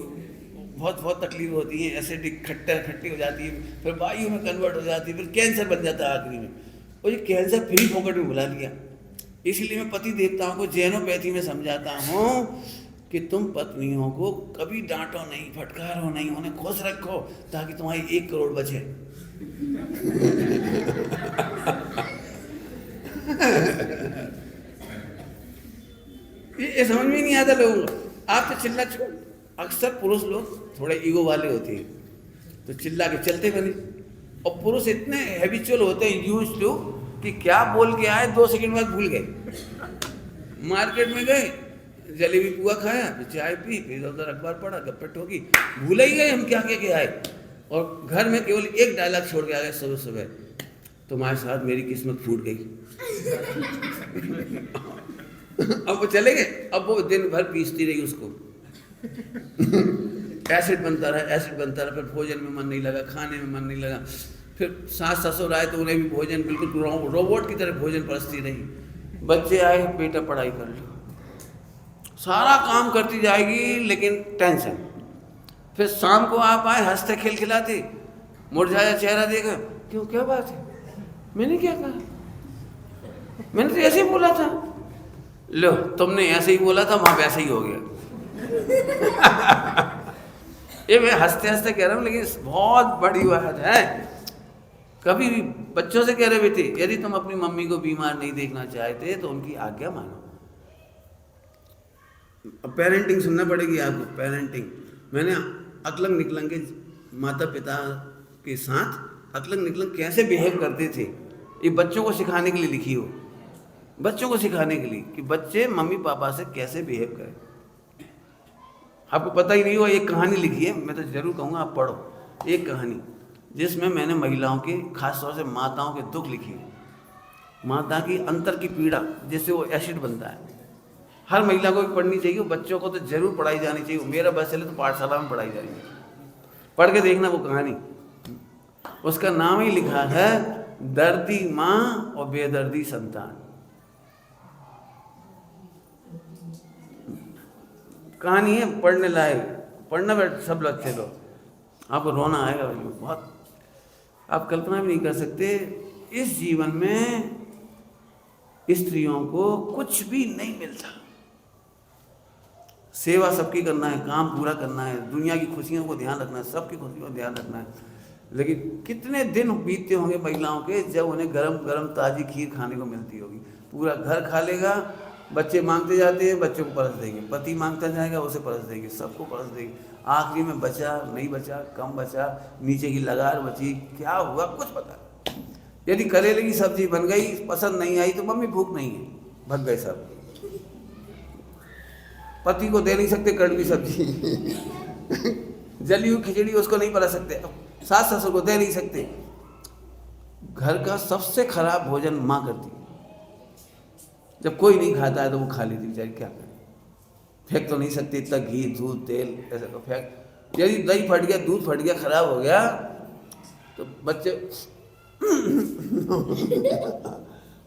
बहुत बहुत तकलीफ होती है, एसिडिक खट्टी हो जाती है, फिर वायु में कन्वर्ट हो जाती है, फिर कैंसर बन जाता है आखिरी में। और ये कैंसर फ्री फोकट में बुला लिया। इसलिए मैं पति देवताओं को जैनोपैथी में समझाता हूँ कि तुम पत्नियों को कभी डांटो नहीं, फटकारो नहीं, उन्हें खुश रखो ताकि तुम्हारी 1 करोड़ बचे। ये समझ में नहीं आता लोगों को। आप तो चिल्ला छोड़, अक्सर पुरुष लोग थोड़े ईगो वाले होते हैं तो चिल्ला के चलते बने, और पुरुष इतने हैबिचुअल होते हैं, यूज्ड टू, कि क्या बोल के आए 2 सेकंड बाद भूल गए। मार्केट में गए, जलेबी पुआ खाया, फिर चाय पी, फिर उधर अखबार पढ़ा, गप्पे ठोकी, भूल ही गए हम क्या कह के आए। और घर में केवल एक डायलॉग छोड़ के आ गए सुबह सुबह, तुम्हारे साथ मेरी किस्मत फूट गई। अब वो चले गए, अब वो दिन भर पीसती रही उसको। एसिड बनता रहा, फिर भोजन में मन नहीं लगा, खाने में मन नहीं लगा। फिर सास ससुर आए तो उन्हें भी भोजन बिल्कुल रोबोट की तरह भोजन परसती रही। बच्चे आए, बेटा पढ़ाई कर लो, सारा काम करती जाएगी लेकिन टेंशन। फिर शाम को आप आए हंसते खिलखिलाते, मुरझाया चेहरा देखा, क्यों क्या बात है? मैंने क्या कहा? मैंने तो ऐसे ही बोला था। लो, तुमने ऐसे ही बोला था, वहां वैसे ही हो गया। ये मैं हंसते हंसते कह रहा हूँ, लेकिन बहुत बड़ी बात है। कभी भी बच्चों से कह रहे बेटे, यदि तुम अपनी मम्मी को बीमार नहीं देखना चाहते तो उनकी आज्ञा मानो। पेरेंटिंग सुनना पड़ेगी आपको, पेरेंटिंग। मैंने अकलंग निकलंग के माता पिता के साथ अकलंग निकलंग कैसे बिहेव करते थे, ये बच्चों को सिखाने के लिए लिखी हो, बच्चों को सिखाने के लिए कि बच्चे मम्मी पापा से कैसे बिहेव करें। आपको पता ही नहीं हुआ, एक कहानी लिखी है, मैं तो जरूर कहूँगा आप पढ़ो। एक कहानी जिसमें मैंने महिलाओं के, खासतौर से माताओं के दुख लिखे, माता की अंतर की पीड़ा, जिससे वो एसिड बनता है। हर महिला को भी पढ़नी चाहिए, बच्चों को तो जरूर पढ़ाई जानी चाहिए। मेरा बस चले तो पाठशाला में पढ़ाई जाएगी, पढ़ के देखना वो कहानी। उसका नाम ही लिखा है दर्दी माँ और बेदर्दी संतान। कहानी है, पढ़ने लायक, पढ़ना बैठ सब अच्छे लोग, आपको रोना आएगा बहुत। आप कल्पना भी नहीं कर सकते, इस जीवन में स्त्रियों को कुछ भी नहीं मिलता। सेवा सबकी करना है, काम पूरा करना है, दुनिया की खुशियों को ध्यान रखना है, सबकी खुशियों को ध्यान रखना है। लेकिन कितने दिन बीतते होंगे महिलाओं के जब उन्हें गरम गरम ताज़ी खीर खाने को मिलती होगी। पूरा घर खा लेगा बच्चे मांगते जाते हैं, बच्चों को परस देंगे, पति मांगता जाएगा, उसे परस देंगे, सबको परस देंगे। आखिरी में बचा नहीं बचा, कम बचा, नीचे की लगार बची, क्या हुआ कुछ पता नहीं। यदि करेले की सब्जी बन गई, पसंद नहीं आई तो मम्मी भूख नहीं है, भग गए सब। पति को दे नहीं सकते कड़वी सब्जी जली हुई खिचड़ी उसको नहीं पला सकते, सास ससुर को दे नहीं सकते। घर का सबसे खराब भोजन माँ करती है। जब कोई नहीं खाता है तो वो खा लेती बेचारी, क्या करे, फेंक तो नहीं सकती इतना घी दूध तेल ऐसा तो फेंक। यदि दही फट गया, दूध फट गया, खराब हो गया तो बच्चे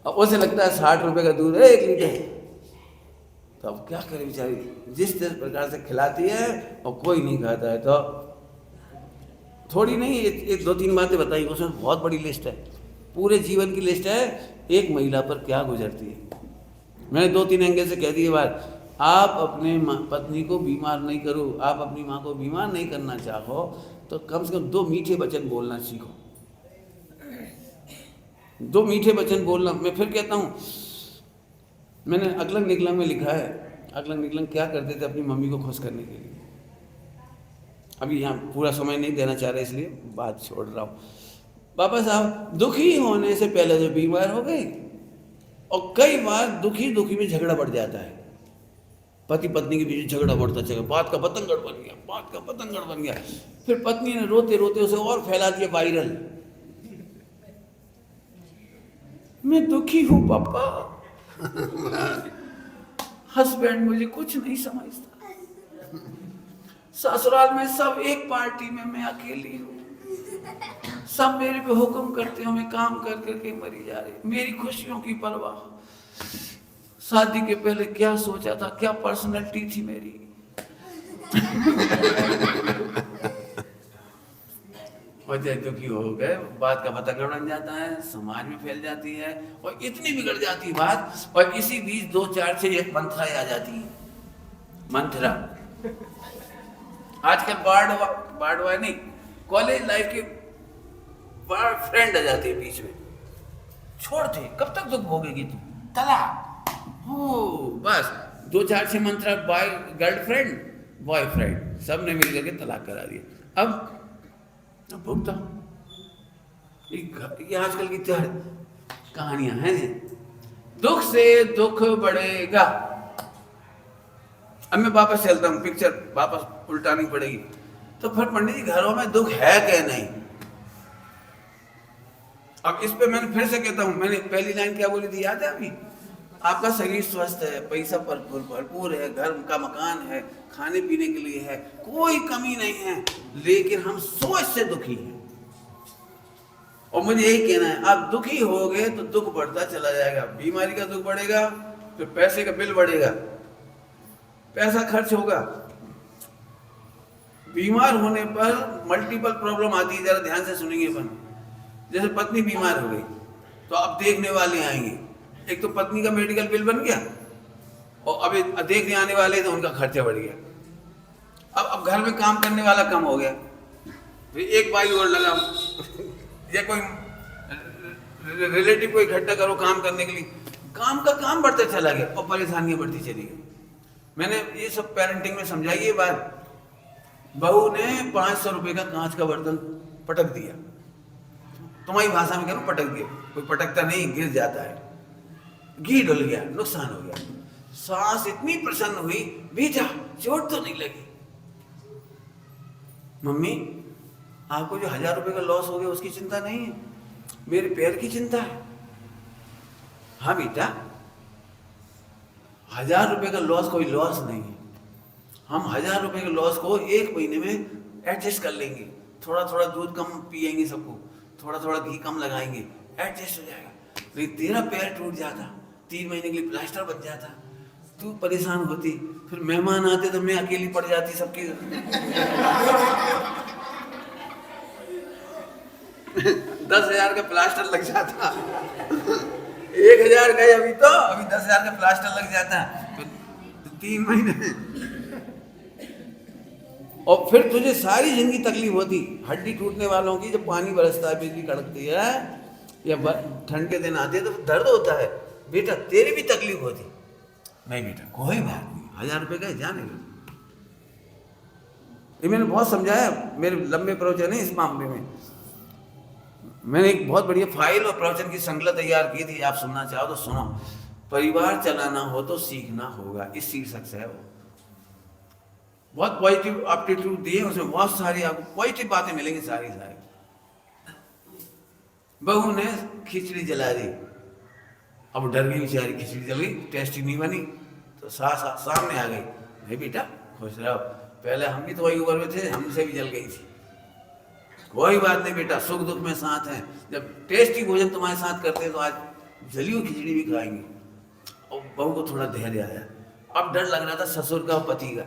अब उसे लगता है 60 रुपए का दूध है 1 लीटर, तो अब क्या करे बेचारी, जिस प्रकार से खिलाती है और कोई नहीं खाता है। तो थोड़ी नहीं, एक 2-3 बातें बताई, उसमें बहुत बड़ी लिस्ट है, पूरे जीवन की लिस्ट है, एक महिला पर क्या गुजरती है। मैंने 2-3 एंगल से कह दी बात। आप अपने पत्नी को बीमार नहीं करो, आप अपनी माँ को बीमार नहीं करना चाहो तो कम से कम 2 मीठे वचन बोलना सीखो। 2 मीठे वचन बोलना। मैं फिर कहता हूँ, मैंने अकलंग निकलंग में लिखा है, अकलंग निकलंग क्या करते थे अपनी मम्मी को खुश करने के लिए। अभी यहाँ पूरा समय नहीं देना चाह रहे इसलिए बात छोड़ रहा हूँ। पापा साहब दुखी होने से पहले जो बीमार हो गई, और कई बार दुखी में झगड़ा बढ़ जाता है, पति पत्नी के बीच झगड़ा बढ़ता चला, बात का पतंगड़ बन गया, बात का पतंगड़ बन गया। फिर पत्नी ने रोते रोते उसे और फैला दिया वायरल, मैं दुखी हूं पापा, हस्बैंड मुझे कुछ नहीं समझता, ससुराल में सब एक पार्टी में, मैं अकेली हूं, सब मेरे पे हुक्म करते हो, मैं काम कर करके मरी जा रही, मेरी खुशियों की परवाह। शादी के पहले क्या सोचा था, क्या पर्सनैलिटी थी मेरी वजह दुखी हो गए, बात का पता बन जाता है, समाज में फैल जाती है और इतनी बिगड़ जाती है बात। और इसी बीच 2-4 से एक मंत्रा आ जाती है, मंत्रा। आजकल बाढ़ नहीं, कॉलेज लाइफ के फ्रेंड आ जाती है बीच में, छोड़ दे, कब तक दुख भोगेगी तू, तलाक हो, बस 2-4 से मंत्रा, गर्लफ्रेंड बॉयफ्रेंड सब ने मिलकर के तलाक करा दिया। अब भुगता, ये आजकल की कहानियां हैं जी। दुख से दुख बढ़ेगा। अब मैं वापस चलता हूँ, पिक्चर वापस उल्टानी पड़ेगी। तो फिर पंडित जी घरों में दुख है क्या नहीं? अब इस पे मैंने फिर से कहता हूँ, मैंने पहली लाइन क्या बोली थी याद है अभी? आपका शरीर स्वस्थ है, पैसा भरपूर है, घर का मकान है, खाने पीने के लिए है, कोई कमी नहीं है, लेकिन हम सोच से दुखी हैं। और मुझे यही कहना है, आप दुखी हो गए तो दुख बढ़ता चला जाएगा। बीमारी का दुख बढ़ेगा, फिर पैसे का बिल बढ़ेगा, पैसा खर्च होगा। बीमार होने पर मल्टीपल प्रॉब्लम आती है, जरा ध्यान से सुनेंगे अपन। जैसे पत्नी बीमार हो गई तो अब देखने वाले आएंगे, एक तो पत्नी का मेडिकल बिल बन गया और अभी देखने आने वाले तो उनका खर्चा बढ़ गया। अब घर में काम करने वाला कम हो गया, फिर एक भाई और लगा या कोई रिलेटिव को इकट्ठा करो काम करने के लिए, काम का काम बढ़ता चला गया और परेशानियां बढ़ती चली गई। मैंने ये सब पेरेंटिंग में समझाई ये बात। बहू ने 500 रुपए का कांच का बर्तन पटक दिया, तुम्हारी भाषा में कह रहा हूं पटक दिया, कोई पटकता नहीं, गिर जाता है, घी डुल गया, नुकसान हो गया। सास इतनी प्रसन्न हुई, बेटा चोट तो नहीं लगी। मम्मी आपको जो 1000 रुपए का लॉस हो गया उसकी चिंता नहीं है, मेरे पैर की चिंता है। हाँ बेटा, 1000 रुपए का लॉस कोई लॉस नहीं है, हम 1000 रुपए के लॉस को 1 महीने में एडजस्ट कर लेंगे। थोड़ा थोड़ा दूध कम पिएंगे, सबको थोड़ा थोड़ा घी कम लगाएंगे, एडजस्ट हो जाएगा। लेकिन तेरा पैर टूट जाता, 3 महीने के लिए प्लास्टर बन जाता, तू परेशान होती, फिर मेहमान आते तो मैं अकेली पड़ जाती सबकी 10,000 का प्लास्टर लग जाता, 1,000 गए अभी 10,000 का प्लास्टर लग जाता तो 3 महीने में। और फिर तुझे सारी जिंदगी तकलीफ होती। हड्डी टूटने वालों की जब पानी बरसता है, बिजली कड़कती है या ठंड के दिन आते हैं तो दर्द होता है, बेटा तेरी भी तकलीफ होती। नहीं बेटा कोई बात नहीं, 1000 रुपये गए जाने दो। ये मैंने बहुत समझाया, मेरे लंबे प्रवचन है इस मामले में। मैंने एक बहुत बढ़िया फाइल और प्रवचन की श्रृंखला तैयार की थी, आप सुनना चाहो तो सुनो। परिवार चलाना हो तो सीखना होगा, इस शीर्षक से है वो। बहुत पॉजिटिव एप्टीट्यूड दिए उसमें, बहुत सारी आपको पॉजिटिव बातें मिलेंगी सारी सारी। बहू ने खिचड़ी जला दी, अब डर गई बेचारी, खिचड़ी जल गई, टेस्टी नहीं बनी, तो सास सामने आ गई, नहीं बेटा खुश रहो, पहले हम भी तो वही उम्र में थे, हमसे भी जल गई थी, कोई बात नहीं बेटा, सुख दुख में साथ हैं, जब टेस्टी भोजन तुम्हारे साथ करते हैं तो आज जली हुई खिचड़ी भी खाएंगे। और बहू को थोड़ा धैर्य आया, अब डर लग रहा था ससुर का और पति का।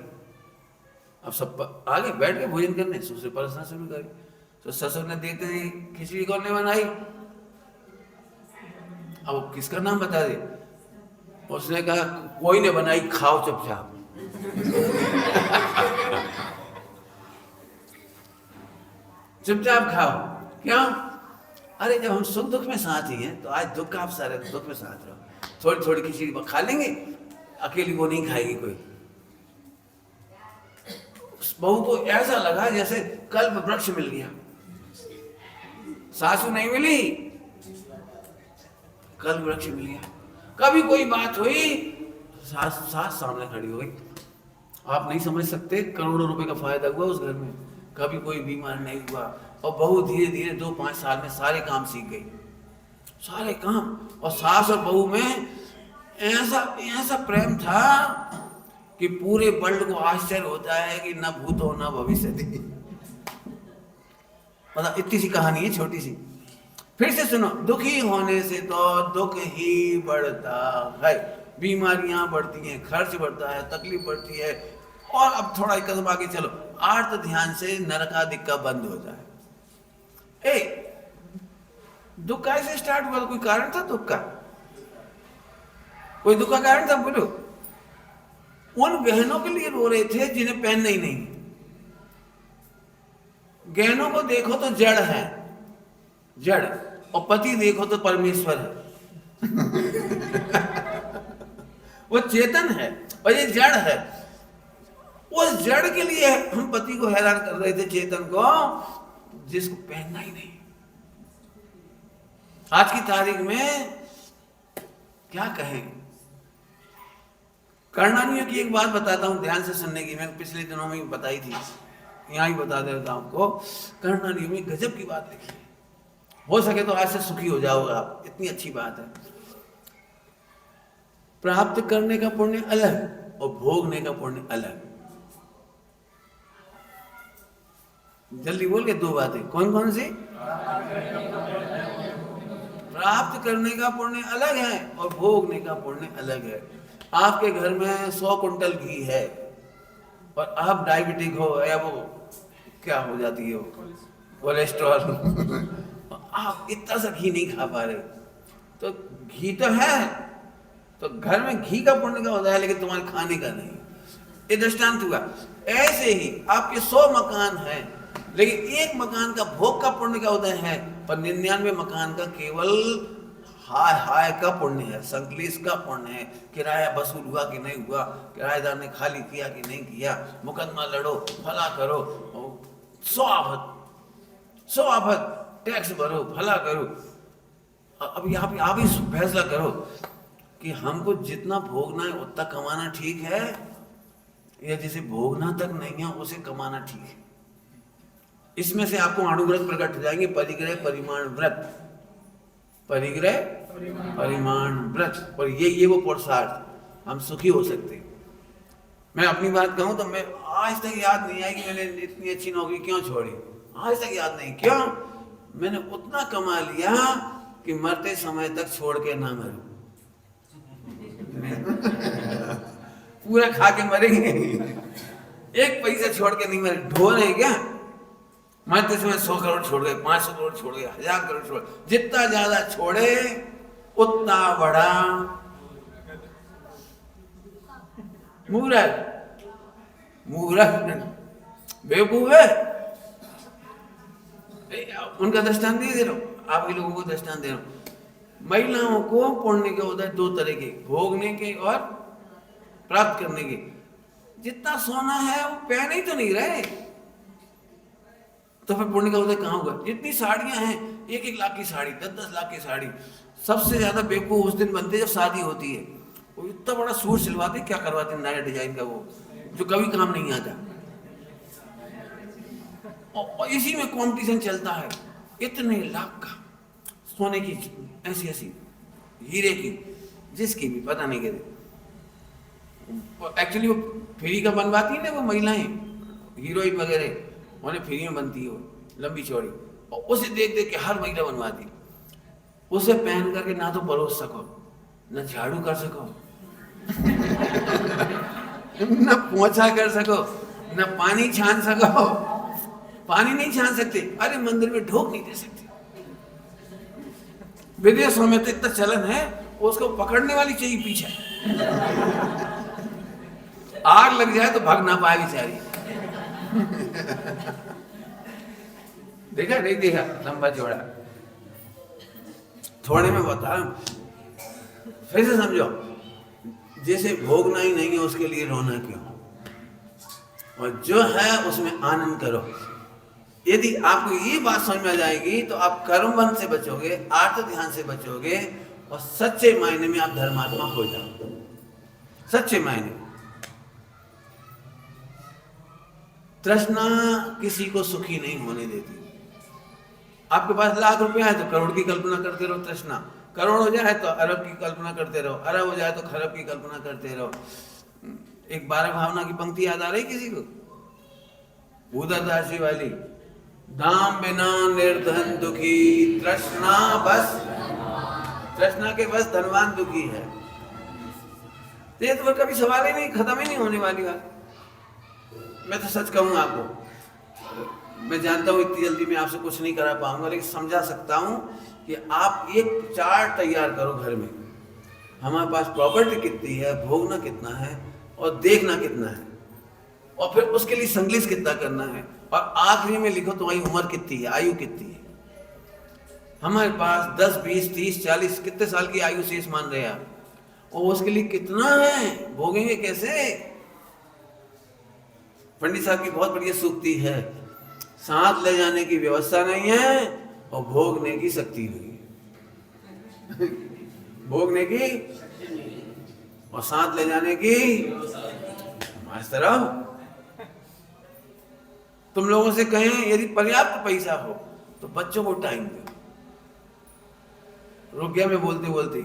अब सब आगे बैठ के भोजन करने, ससुर परेशान शुरू करी, तो ससुर ने देखते ही खिचड़ी कौन ने बनाई, अब किसका नाम बता दे, उसने कहा कोई ने बनाई, खाओ चुपचाप। चुपचाप खाओ, क्यों? अरे जब हम सुख दुख में साथ ही हैं तो आज दुख का अवसर है, दुख में साथ रहो, थोड़ी थोड़ी खिचड़ी खा लेंगे, अकेली वो नहीं खाएगी कोई। उस बहू को ऐसा लगा जैसे कल्प वृक्ष मिल गया, सासू नहीं मिली, कल्प वृक्ष मिल गया। कभी कोई बात हुई, सास सामने खड़ी हो गई। आप नहीं समझ सकते, करोड़ों रुपए का फायदा हुआ उस घर में, कभी कोई बीमार नहीं हुआ, और बहू धीरे धीरे 2-5 साल में सारे काम सीख गई, सारे काम। और सास और बहू में ऐसा प्रेम था कि पूरे वर्ल्ड को आश्चर्य होता है कि न भूतो न भविष्य। मतलब इतनी सी कहानी है, छोटी सी। फिर से सुनो, दुखी होने से तो दुख ही बढ़ता है, बीमारियां बढ़ती हैं, खर्च बढ़ता है, तकलीफ बढ़ती है। और अब थोड़ा एक कदम आगे चलो, आर्त ध्यान से नरकादिक का बंद हो जाए। दुख कैसे स्टार्ट हुआ? कोई कारण था दुख का? कोई दुख का कारण था? बोलो। उन गहनों के लिए रो रहे थे जिन्हें पहनना ही नहीं। गहनों को देखो तो जड़ है, जड़, और पति देखो तो परमेश्वर है। वो चेतन है और ये जड़ है। उस जड़ के लिए हम पति को हैरान कर रहे थे, चेतन को, जिसको पहनना ही नहीं। आज की तारीख में क्या कहें? कर्णानियों की एक बात बताता हूं, ध्यान से सुनने की, मैंने पिछले दिनों में बताई थी, यहां ही बता देता हूं आपको। कर्णानियों में गजब की बात लिखी है, हो सके तो आज से सुखी हो जाओगे आप, इतनी अच्छी बात है। प्राप्त करने का पुण्य अलग और भोगने का पुण्य अलग। जल्दी बोल के 2 बातें, कौन कौन सी? प्राप्त करने का पुण्य अलग है और भोगने का पुण्य अलग है। आपके घर में 100 कुंटल घी है और आप डायबिटिक हो या वो क्या हो जाती है, कोलेस्ट्रॉल, आप इतना सा घी नहीं खा पा रहे, तो घी तो है, तो घर में घी का पुण्य का होता है, लेकिन तुम्हारे खाने का नहीं। ये दृष्टांत हुआ। ऐसे ही आपके 100 मकान हैं, लेकिन एक मकान का भोग का पुण्य का होता है, पर 99 मकान का केवल हाय हाय का पुण्य है, संकलेश का पुण्य है। किराया वसूल हुआ कि नहीं हुआ, किराएदार ने खाली किया कि नहीं किया, मुकदमा लड़ो, भला करो, 100 आफत, टैक्स भरो, भला करो। अब यहाँ पे आप ही फैसला करो कि हमको जितना भोगना है उतना कमाना ठीक है, या जिसे भोगना तक नहीं है उसे कमाना ठीक है। इसमें से आपको अणुव्रत प्रकट हो जाएंगे, परिग्रह परिमाण व्रत, परिग्रह परिमाण व्रत, और ये वो पुरुषार्थ, हम सुखी हो सकते। मैं अपनी बात कहूं तो मैं आज तक याद नहीं आई कि मैंने इतनी अच्छी नौकरी क्यों छोड़ी, आज तक याद नहीं। क्यों? मैंने उतना कमा लिया कि मरते समय तक छोड़ के ना मरूं। पूरा खा के मरेंगे, एक पैसा छोड़ के नहीं मरे। ढोर है क्या? मरते समय 100 करोड़ छोड़ गए, 500 करोड़ छोड़ गए, 1000 करोड़ छोड़, जितना ज्यादा छोड़े उतना बड़ा मूर्ख, बेवकूफ है। उनका दृष्टांत नहीं दे रहा हूं, आप लोगों को दृष्टांत दे रहा हूं। महिलाओं को पुण्य के होता है 2 तरह के, भोगने के और प्राप्त करने के। जितना सोना है वो पहन ही तो नहीं रहे, तो फिर पुण्य का उदय कहाँ होगा? जितनी साड़ियां हैं, 1-1 लाख की साड़ी, 10-10 लाख की साड़ी। सबसे ज्यादा बेवकूफ उस दिन बनते जब शादी होती है, वो इतना बड़ा सूट सिलवाते, क्या करवाते नया डिजाइन का, वो जो कभी काम नहीं आता, और इसी में कंपटीशन चलता है। इतने लाख का सोने की, ऐसी ऐसी हीरे की, जिसकी भी पता नहीं कहते। एक्चुअली वो फ्री का बनवाती है ना वो महिलाएं, हीरोइन वगैरह, उन्हें फ्री में बनती है वो, लंबी चौड़ी, और उसे देख देख के हर महिला बनवाती। उसे पहन करके ना तो परोस सको, न झाड़ू कर सको, न पोंछा कर सको, न पानी छान सको। पानी नहीं छान सकते, अरे मंदिर में ढोक नहीं दे सकते। विदेशों में तो इतना चलन है, उसको पकड़ने वाली चाहिए पीछे, आग लग जाए तो भाग ना पाए बेचारी। देखा नहीं देखा, लंबा चौड़ा, थोड़े में बता रहा हूं, फिर से समझो। जैसे भोगना ही नहीं है उसके लिए रोना क्यों, और जो है उसमें आनंद करो। यदि आपको ये बात समझ में आ जाएगी तो आप कर्म बंध से बचोगे, आर्त ध्यान से बचोगे, और सच्चे मायने में आप धर्मात्मा हो जाओगे। सच्चे मायने तृष्णा किसी को सुखी नहीं होने देती। आपके पास लाख रुपया है तो करोड़ की कल्पना करते रहो, तृष्णा। करोड़ हो जाए तो अरब की कल्पना करते रहो, अरब हो जाए तो खरब की कल्पना करते रहो। एक 12 भावना की पंक्ति याद आ रही किसी को? उदरदासी वाली, दाम बिना निर्धन दुखी, तृष्णा बस, तृष्णा के बस धनवान दुखी है। तो ये तो कभी सवाल ही नहीं, खत्म ही नहीं होने वाली बात। मैं तो सच कहूँ आपको, मैं जानता हूँ इतनी जल्दी मैं आपसे कुछ नहीं करा पाऊंगा, लेकिन समझा सकता हूँ कि आप एक चार्ट तैयार करो घर में, हमारे पास प्रॉपर्टी कितनी है, भोगना कितना है और देखना कितना है, और फिर उसके लिए संग्लिश कितना करना है, और आखिरी में लिखो तुम्हारी उम्र कितनी है, आयु कितनी है। हमारे पास 10, 20, 30, 40 कितने साल की आयु शेष मान रहे हैं आप, और उसके लिए कितना है, भोगेंगे कैसे? पंडित साहब की बहुत बढ़िया सूक्ति है, साथ ले जाने की व्यवस्था नहीं है और भोगने की शक्ति नहीं है। भोगने की और साथ ले जाने की हमारी तरह। तुम लोगों से कहें यदि पर्याप्त पैसा हो तो बच्चों को टाइम दो। रुक गया मैं बोलते बोलते।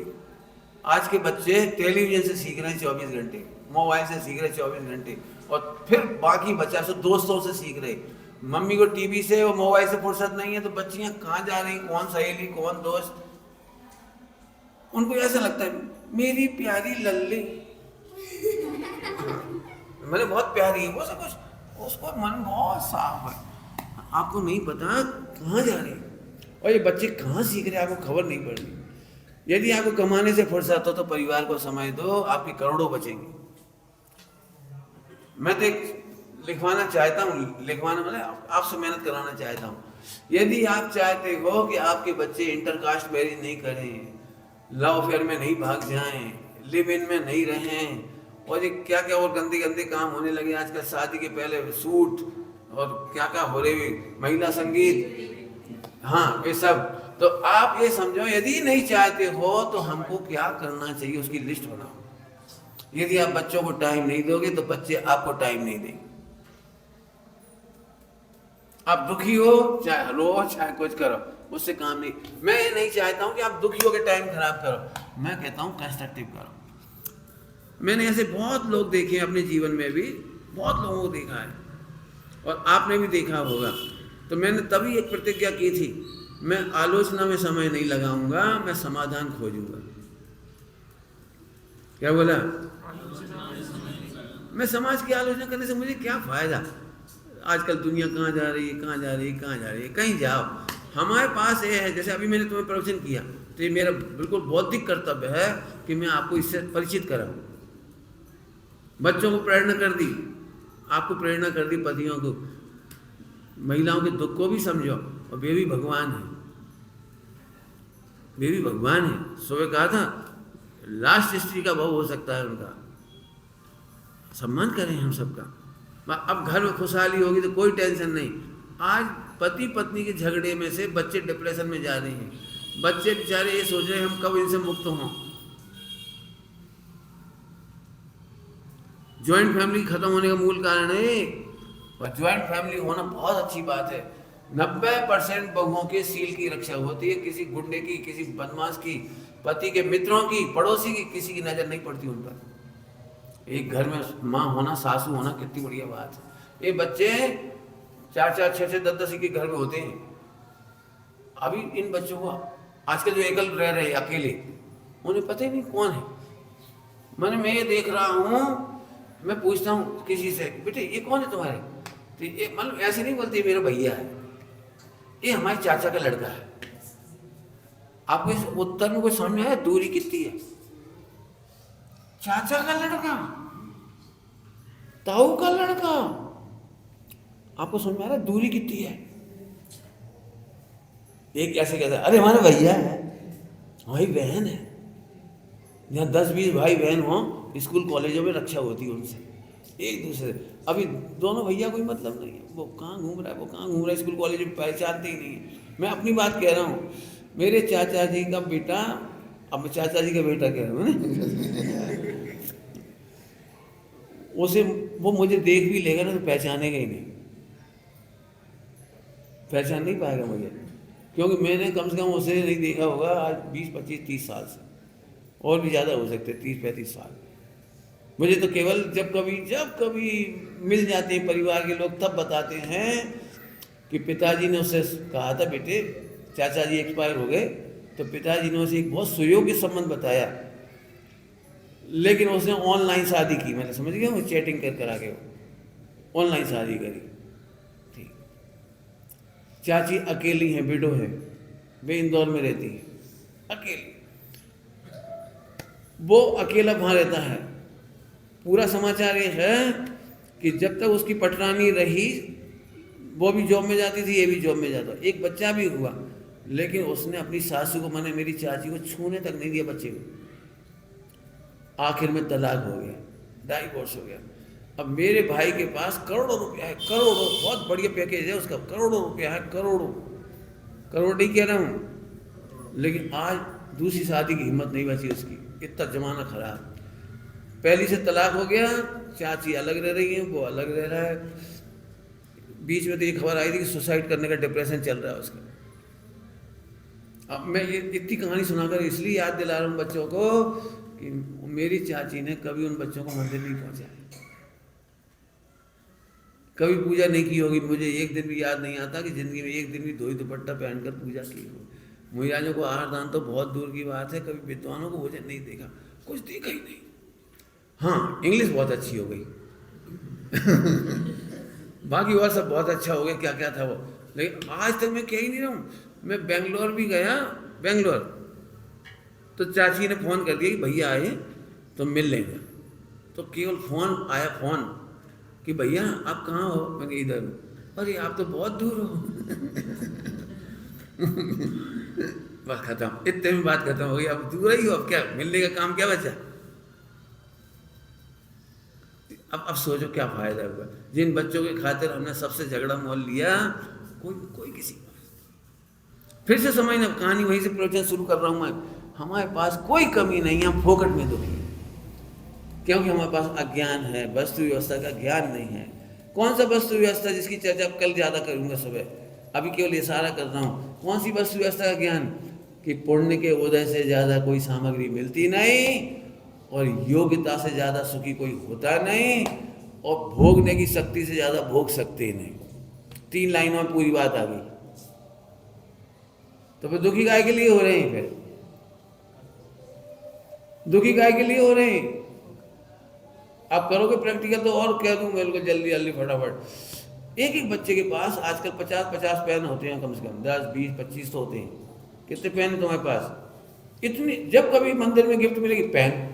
आज के बच्चे टेलीविजन से सीख रहे हैं 24 घंटे, मोबाइल से सीख रहे हैं 24 घंटे, और फिर बाकी बच्चा सब दोस्तों से सीख रहे। मम्मी को टीवी से और मोबाइल से फुर्सत नहीं है, तो बच्चियां कहाँ जा रही, कौन सहेली, कौन दोस्त। उनको ऐसा लगता है मेरी प्यारी लल्ली, मैंने बहुत प्यारी है वो सब कुछ, उसको मन बहुत साफ है। आपको नहीं पता कहाँ जा रही, और ये बच्चे कहाँ सीख रहे आपको खबर नहीं पड़ रही। यदि आपको कमाने से फुर्सत हो तो परिवार को समय दो, आपके करोड़ों बचेंगे। मैं तो एक लिखवाना चाहता हूँ, लिखवाना मतलब आपसे मेहनत कराना चाहता हूँ। यदि आप चाहते हो कि आपके बच्चे इंटरकास्ट मैरिज नहीं करें, लव अफेयर में नहीं भाग जाएं, लिव इन में नहीं रहें, और ये क्या क्या और गंदे गंदे काम होने लगे आजकल, शादी के पहले सूट और क्या क्या हो रहे, महिला संगीत, हाँ वे सब। तो आप ये समझो, यदि नहीं चाहते हो तो हमको क्या करना चाहिए उसकी लिस्ट बनाओ। यदि आप बच्चों को टाइम नहीं दोगे तो बच्चे आपको टाइम नहीं देंगे। आप दुखी हो चाहे रो चाहे कुछ करो, उससे काम नहीं। मैं ये नहीं चाहता हूं कि आप दुखी हो के टाइम खराब करो, मैं कहता हूं कंस्ट्रक्टिव करो। मैंने ऐसे बहुत लोग देखे हैं अपने जीवन में भी, बहुत लोगों को देखा है, और आपने भी देखा होगा। तो मैंने तभी एक प्रतिज्ञा की थी, मैं आलोचना में समय नहीं लगाऊंगा, मैं समाधान खोजूंगा। क्या बोला? मैं समाज की आलोचना करने से मुझे क्या फायदा? आजकल दुनिया कहाँ जा रही है, कहाँ जा रही है, कहाँ जा रही है, कहीं जाओ। हमारे पास ये है, जैसे अभी मैंने तुम्हें प्रवचन किया, तो ये मेरा बिल्कुल बौद्धिक कर्तव्य है कि मैं आपको इससे परिचित कराऊं। बच्चों को प्रेरणा कर दी, आपको प्रेरणा कर दी, पतियों को, महिलाओं के दुख को भी समझो, और वे भी भगवान है, वे भी भगवान है। सुबह कहा था लास्ट स्त्री का भाव हो सकता है उनका, सम्मान करें हम सबका। अब घर में खुशहाली होगी तो कोई टेंशन नहीं। आज पति पत्नी के झगड़े में से बच्चे डिप्रेशन में जा रहे हैं, बच्चे बेचारे ये सोच रहे हैं हम कब इनसे मुक्त हों। ज्वाइंट फैमिली खत्म होने का मूल कारण है। और ज्वाइंट फैमिली होना बहुत अच्छी बात है। 90% बहुओं के सील की रक्षा होती है, किसी गुंडे की, किसी बदमाश की, पति के मित्रों की, पड़ोसी की, किसी की नजर नहीं पड़ती उन पर। एक घर में माँ होना, सासू होना कितनी बढ़िया बात है। ये बच्चे 4-4, 6-6, 10-10 के घर में होते हैं। अभी इन बच्चों को आजकल जो एकल रह रहे अकेले, उन्हें पता ही नहीं कौन है। मैं ये देख रहा हूँ, मैं पूछता हूँ किसी से, बेटे ये कौन है तुम्हारे, तो ये मतलब ऐसे नहीं बोलते मेरा भैया है, ये हमारे चाचा का लड़का है। आपको इस उत्तर में कोई समझ में आया दूरी कितनी है? चाचा का लड़का, ताऊ का लड़का, आपको समझ में आ रहा है दूरी कितनी है? एक ऐसे कहता है अरे हमारा भैया है, हमारी बहन है। यहाँ 10-20 भाई बहन हो, स्कूल कॉलेजों में रक्षा होती है उनसे एक दूसरे। अभी दोनों भैया कोई मतलब नहीं है, वो कहाँ घूम रहा है, वो कहाँ घूम रहा है, स्कूल कॉलेज में पहचानते ही नहीं है। मैं अपनी बात कह रहा हूँ, मेरे चाचा जी का बेटा, अब चाचा जी का बेटा कह रहा हूँ ना, उसे वो मुझे देख भी लेगा ना तो पहचानेगा ही नहीं, पहचान नहीं पाएगा मुझे, क्योंकि मैंने कम से कम उसे नहीं देखा होगा आज 20-25-30 साल से, और भी ज़्यादा हो सकते 30-35 साल। मुझे तो केवल जब कभी मिल जाते हैं परिवार के लोग तब बताते हैं कि पिताजी ने उससे कहा था बेटे चाचा जी एक्सपायर हो गए, तो पिताजी ने उसे एक बहुत सुयोग्य संबंध बताया, लेकिन उसने ऑनलाइन शादी की। मैंने समझ गया वो चैटिंग कर आके ऑनलाइन शादी करी। ठीक, चाची अकेली हैं, विडो है, वे इंदौर में रहती है अकेली। वो अकेला वहाँ रहता है। पूरा समाचार ये है कि जब तक उसकी पटरानी रही, वो भी जॉब में जाती थी, ये भी जॉब में जाता, एक बच्चा भी हुआ, लेकिन उसने अपनी सासू को, माने मेरी चाची को छूने तक नहीं दिया बच्चे को। आखिर में तलाक हो गया, डाइवोर्स हो गया। अब मेरे भाई के पास करोड़ों रुपया है, करोड़ों, बहुत बढ़िया पैकेज है उसका, करोड़ों रुपया है, करोड़ नहीं कह रहा हूँ, लेकिन आज दूसरी शादी की हिम्मत नहीं बची उसकी, इतना जमाना खराब। पहली से तलाक हो गया, चाची अलग रह रही है, वो अलग रह रहा है। बीच में तो ये खबर आई थी कि सुसाइड करने का डिप्रेशन चल रहा है उसका। अब मैं ये इतनी कहानी सुनाकर इसलिए याद दिला रहा हूँ बच्चों को कि मेरी चाची ने कभी उन बच्चों को मंदिर नहीं पहुँचाया, कभी पूजा नहीं की होगी। मुझे एक दिन भी याद नहीं आता कि ज़िंदगी में एक दिन भी धोई दुपट्टा पहनकर पूजा की हो। मुहिराजों को आहार दान तो बहुत दूर की बात है, कभी विद्वानों को भोजन नहीं देखा, कुछ देखा ही नहीं। हाँ, इंग्लिश बहुत अच्छी हो गई बाकी और सब बहुत अच्छा हो गया, क्या क्या था वो, लेकिन आज तक मैं कह ही नहीं रहा हूँ। मैं बेंगलोर भी गया, बेंगलोर तो चाची ने फ़ोन कर दिया कि भैया आए तो मिल लेंगे, तो केवल फ़ोन आया, फ़ोन कि भैया आप कहाँ हो, मैंने इधर हूँ। अरे आप तो बहुत दूर हो बस खत्म, इतने में बात खत्म हो गई। अब दूर ही हो, अब क्या मिलने का काम क्या बचा? अब सोचो क्या फ़ायदा हुआ। जिन बच्चों के खातिर हमने सबसे झगड़ा मोल लिया, कोई किसी फिर से समझना, कहानी वहीं से प्रवचन शुरू कर रहा हूँ मैं। हमारे पास कोई कमी नहीं है, हम फोकट में दुखी हैं, क्योंकि हमारे पास अज्ञान है, वस्तु व्यवस्था का ज्ञान नहीं है। कौन सा वस्तु व्यवस्था जिसकी चर्चा कल ज़्यादा करूँगा सुबह, अभी केवल इशारा कर रहा हूँ। कौन सी वस्तु व्यवस्था का ज्ञान? कि पुण्य के उदय से ज़्यादा कोई सामग्री मिलती नहीं, और योग्यता से ज़्यादा सुखी कोई होता नहीं, और भोगने की शक्ति से ज़्यादा भोग सकते ही नहीं। 3 लाइनों में पूरी बात आ गई। तो फिर दुखी गाय के लिए हो रहे हैं, फिर दुखी गाय के लिए हो रहे हैं। आप करोगे प्रैक्टिकल तो और कह दूँ मेरे को जल्दी जल्दी फटाफट। एक बच्चे के पास आजकल 50-50 पेन होते हैं, कम से कम 10-20-25 तो होते हैं। कितने पेन है तुम्हारे पास? इतनी। जब कभी मंदिर में गिफ्ट मिलेगी पेन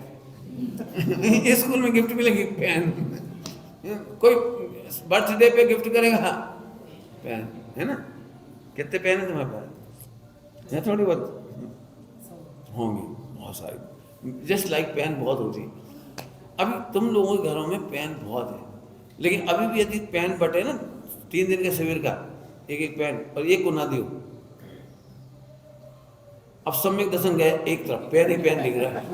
स्कूल में गिफ्ट मिलेगी पेन, कोई बर्थडे पे गिफ्ट करेगा पेन, है ना? कितने पेन है तुम्हारे पास? है थोड़ी बहुत होंगी, बहुत सारी। जस्ट लाइक पेन बहुत होती है। अभी तुम लोगों के घरों में पेन बहुत है, लेकिन अभी भी यदि पेन बटे ना 3 दिन के शिविर का, एक एक पेन, और एक को ना दियो, अब सम्यक दर्शन गए, एक तरफ पेन ही पेन दिख रहा है,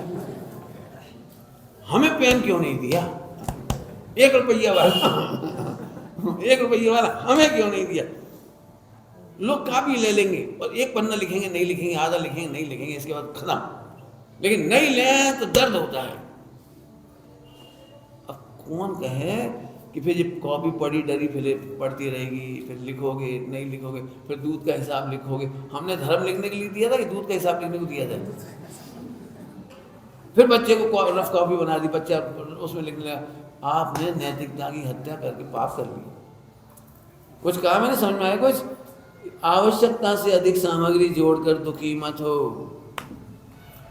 हमें पेन क्यों नहीं दिया? 1 रुपया वाला 1 रुपया वाला हमें क्यों नहीं दिया? लोग कापी ले लेंगे और एक पन्ना लिखेंगे, नहीं लिखेंगे, आधा लिखेंगे, नहीं लिखेंगे, इसके बाद खत्म। लेकिन नहीं लें तो दर्द होता है। अब कौन कहे कि फिर ये कॉपी पढ़ी डरी फिर पढ़ती रहेगी, फिर लिखोगे, नहीं लिखोगे, फिर दूध का हिसाब लिखोगे। हमने धर्म लिखने के लिए दिया था कि दूध का हिसाब लिखने को दिया था? फिर बच्चे को रफ कॉपी बना दी, बच्चा उसमें लिखने लगा। आपने नैतिकता की हत्या करके पाप कर लिया। कुछ कहा मैंने, समझ में आया कुछ? आवश्यकता से अधिक सामग्री जोड़कर दुखी मत हो,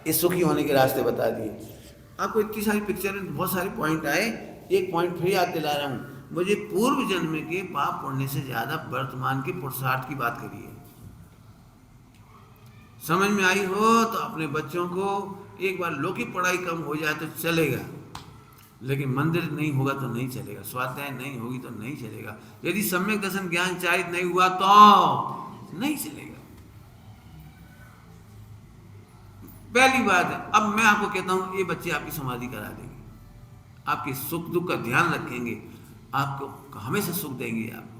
इस सुखी होने के रास्ते बता दिए आपको। इतनी सारी पिक्चर में बहुत सारे पॉइंट आए, एक पॉइंट फिर याद दिला रहा हूँ। मुझे पूर्व जन्म के पाप पुण्य से ज्यादा वर्तमान के पुरुषार्थ की बात करिए। समझ में आई हो तो अपने बच्चों को एक बार लौकिक पढ़ाई कम हो जाए तो चलेगा, लेकिन मंदिर नहीं होगा तो नहीं चलेगा, स्वाध्याय नहीं होगी तो नहीं चलेगा, यदि सम्यक दर्शन ज्ञान चारित नहीं हुआ तो नहीं चलेगा। पहली बात है, अब मैं आपको कहता हूं ये बच्चे आपकी समाधि करा देंगे, आपके सुख दुख का ध्यान रखेंगे, आपको हमेशा सुख देंगे। आपको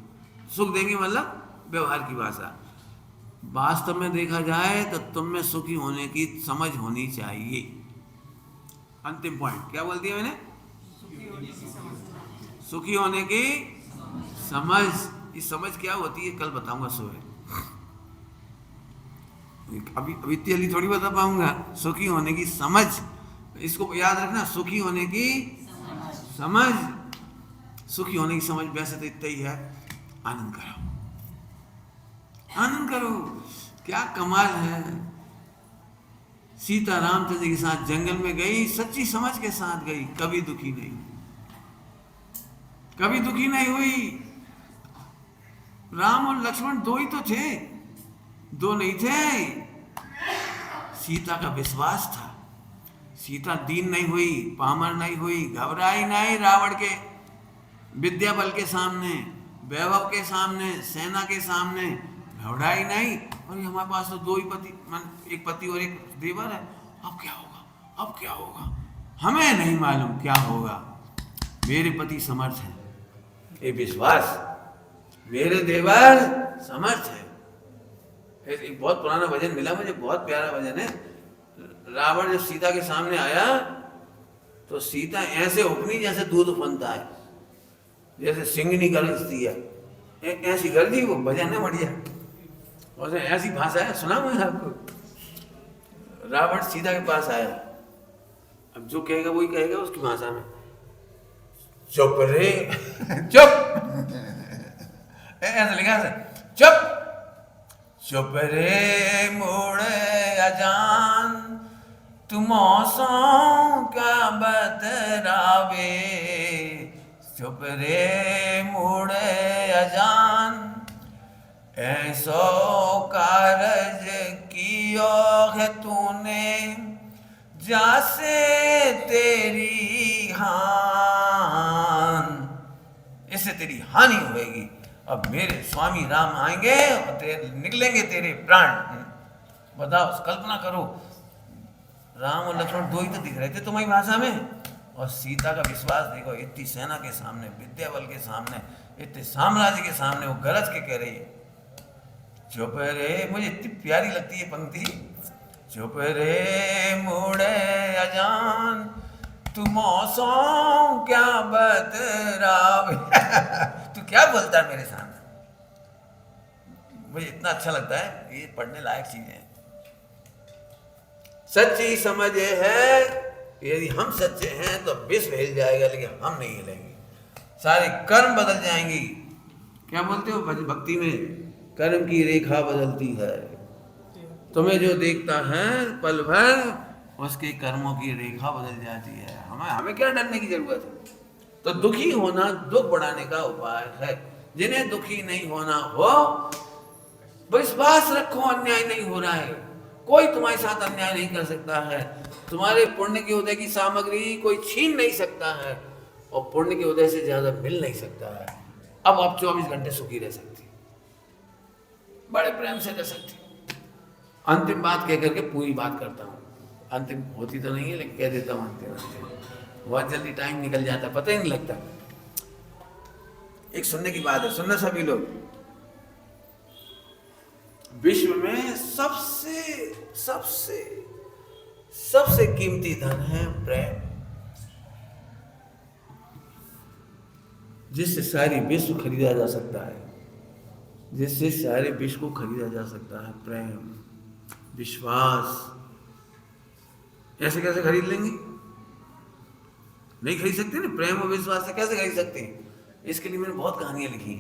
सुख देंगे मतलब व्यवहार की भाषा। वास्तव में देखा जाए तो तुम में सुखी होने की समझ होनी चाहिए। अंतिम पॉइंट क्या बोल दिया मैंने? सुखी होने की समझ। ये समझ क्या होती है कल बताऊंगा सुबह, अभी इतनी थोड़ी बता पाऊंगा। सुखी होने की समझ, इसको याद रखना, सुखी होने की समझ। सुखी होने की समझ वैसे तो इतना ही है, आनंद करो, आनंद करो। क्या कमाल है। सीता रामचंद्र के साथ जंगल में गई, सच्ची समझ के साथ गई, कभी दुखी नहीं, कभी दुखी नहीं हुई। राम और लक्ष्मण 2 ही तो थे, 2 नहीं थे। सीता का विश्वास था, सीता दीन नहीं हुई, पामर नहीं हुई, घबराई नहीं रावण के विद्या बल के सामने, वैभव के सामने, सेना के सामने, घबराई नहीं। और हमारे पास तो 2 ही पति, एक पति और एक देवर है, अब क्या होगा, अब क्या होगा, हमें नहीं मालूम क्या होगा, मेरे पति समर्थ है, ये विश्वास, मेरे देवर समर्थ है। फिर एक बहुत पुराना भजन मिला मुझे, बहुत प्यारा भजन है। रावण जब सीता के सामने आया तो सीता ऐसे उफनी जैसे दूध उफनता है, जैसे सिंगनी गरजती है, ऐसी गरजी। वो भजन है बढ़िया, और ऐसी भाषा है, सुना मैं आपको। रावण सीता के पास आया, अब जो कहेगा वही कहेगा उसकी भाषा में, चुप रे चुप ऐसा लिखा है, चुप चुप रे मोड़े अजान, तुम मौसों का बतरावे, चुप रे मोड़े अजान, ऐसो कारज कियो है तूने, जासे तेरी हान, इससे तेरी हानि होएगी। अब मेरे स्वामी राम आएंगे और निकलेंगे तेरे प्राण। बताओ, कल्पना करो, राम और लक्ष्मण 2 ही तो दिख रहे थे तुम्हारी भाषा में, और सीता का विश्वास देखो, इतनी सेना के सामने, विद्या बल के सामने, इतने साम्राज्य के सामने वो गरज के कह रही है, चुप रे। मुझे इतनी प्यारी लगती है पंक्ति, चुप रे मुड़े अजान, तू मौसों क्या बतरावे तू क्या बोलता है मेरे सामने। मुझे इतना अच्छा लगता है, ये पढ़ने लायक चीजें हैं। सच्ची समझ है, यदि हम सच्चे हैं तो विश्व हिल जाएगा, लेकिन हम नहीं हिलेंगे, सारे कर्म बदल जाएंगी। क्या बोलते हो भक्ति में, कर्म की रेखा बदलती है, तुम्हें जो देखता है पल भर उसके कर्मों की रेखा बदल जाती है। हमें क्या डरने की जरूरत है। तो दुखी होना दुख बढ़ाने का उपाय है। जिन्हें दुखी नहीं होना हो, विश्वास रखो अन्याय नहीं हो रहा है, कोई तुम्हारे साथ अन्याय नहीं कर सकता है, तुम्हारे पुण्य के उदय की सामग्री कोई छीन नहीं सकता है, और पुण्य के उदय से ज्यादा मिल नहीं सकता है। अब आप 24 घंटे सुखी रह सकती, बड़े प्रेम से रह सकती। अंतिम बात कह करके पूरी बात करता हूँ, अंतिम होती तो नहीं है लेकिन कह देता हूँ अंतिम। बहुत जल्दी टाइम निकल जाता है, पता ही नहीं लगता। एक सुनने की बात है, सुनना सभी लोग। विश्व में सबसे सबसे सबसे कीमती धन है प्रेम, जिससे सारी विश्व खरीदा जा सकता है, जिससे सारे विश्व को खरीदा जा सकता है। प्रेम, विश्वास। ऐसे कैसे खरीद लेंगे? नहीं खरीद सकते ना, प्रेम और विश्वास से कैसे खरीद सकते हैं? इसके लिए मैंने बहुत कहानियां लिखी,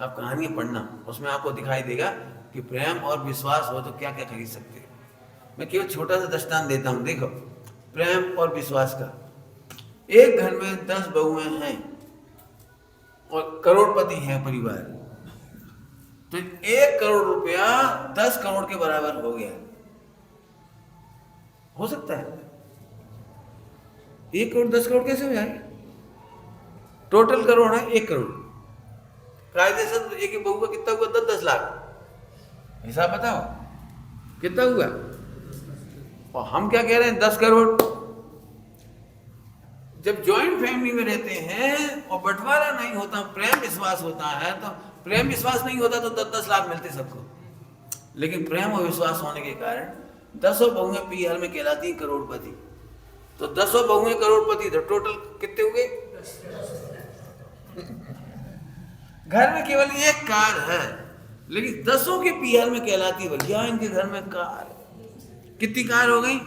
आप कहानियां पढ़ना, उसमें आपको दिखाई देगा कि प्रेम और विश्वास हो तो क्या क्या खरीद सकते हैं। मैं केवल छोटा सा दृष्टांत देता हूं, देखो प्रेम और विश्वास का। एक घर में 10 बहुएं हैं और करोड़पति हैं परिवार, तो 1 करोड़ रुपया 10 करोड़ के बराबर हो गया, हो सकता है? 1 करोड़ 10 करोड़ कैसे हो जाएगा? टोटल करोड़ है 1 करोड़, कायदे से एक बहू का कितना हुआ? 10-10 लाख। हिसाब बताओ कितना हुआ? और हम क्या कह रहे हैं? 10 करोड़। जब जॉइंट फैमिली में रहते हैं और बंटवारा नहीं होता, प्रेम विश्वास होता है, तो प्रेम विश्वास नहीं होता तो 10-10 लाख मिलते सबको। लेकिन प्रेम और विश्वास होने के कारण 10 बहुएं पीहर में कहलाती करोड़पति। तो 10 बहुएं करोड़पति, तो टोटल कितने हुए? घर में केवल 1 कार है, लेकिन 10 के पीहर में कहलाती भैया इनके घर में कार। कितनी कार हो गई?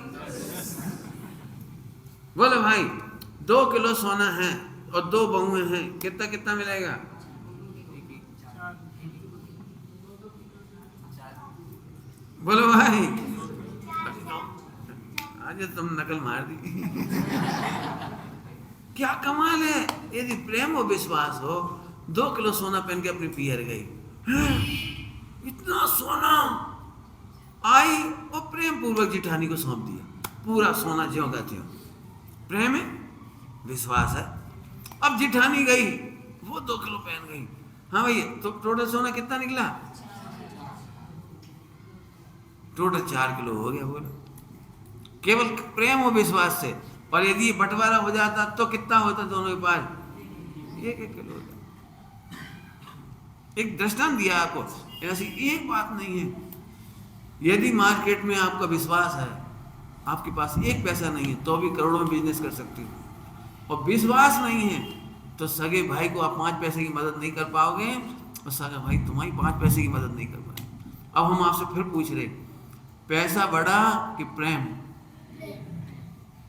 बोलो भाई, 2 किलो सोना है और 2 बहुएं हैं, कितना कितना मिलेगा? बोलो भाई, आज तुम नकल मार दी। क्या कमाल है! यदि प्रेम और विश्वास हो, 2 किलो सोना पहन के अपनी पीहर गई, इतना सोना आई और प्रेम पूर्वक जिठानी को सौंप दिया, पूरा सोना ज्यों का त्यों। प्रेम है, विश्वास है। अब जिठानी गई, वो 2 किलो पहन गई, हाँ भैया, तो टोटल सोना कितना निकला? टोटल 4 किलो हो गया। बोलो, केवल प्रेम और विश्वास से। और यदि बंटवारा हो जाता तो कितना होता दोनों के पास? 1-1 किलो होता। एक दृष्टांत दिया आपको, ऐसी एक बात नहीं है। यदि मार्केट में आपका विश्वास है, आपके पास 1 पैसा नहीं है तो भी करोड़ों में बिजनेस कर सकते हो। और विश्वास नहीं है तो सगे भाई को आप 5 पैसे की मदद नहीं कर पाओगे, और सगा भाई तुम्हारी 5 पैसे की मदद नहीं कर पाए। अब हम आपसे फिर पूछ रहे, पैसा बड़ा कि प्रेम?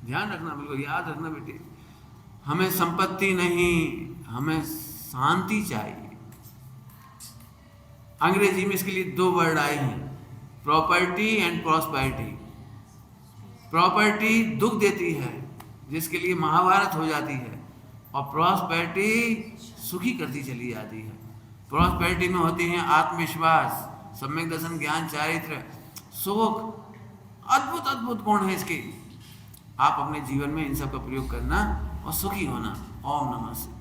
ध्यान रखना, बिल्कुल याद रखना बेटे। हमें संपत्ति नहीं, हमें शांति चाहिए। अंग्रेजी में इसके लिए 2 वर्ड आए हैं, प्रॉपर्टी एंड प्रॉस्पेरिटी। प्रॉपर्टी दुख देती है, जिसके लिए महाभारत हो जाती है, और प्रॉस्पेरिटी सुखी करती चली जाती है। प्रॉस्पेरिटी में होती हैं आत्मविश्वास, सम्यक दर्शन, ज्ञान, चारित्र, सुख। अद्भुत अद्भुत गुण है इसके। आप अपने जीवन में इन सब का प्रयोग करना और सुखी होना। ओम नमः शिवाय।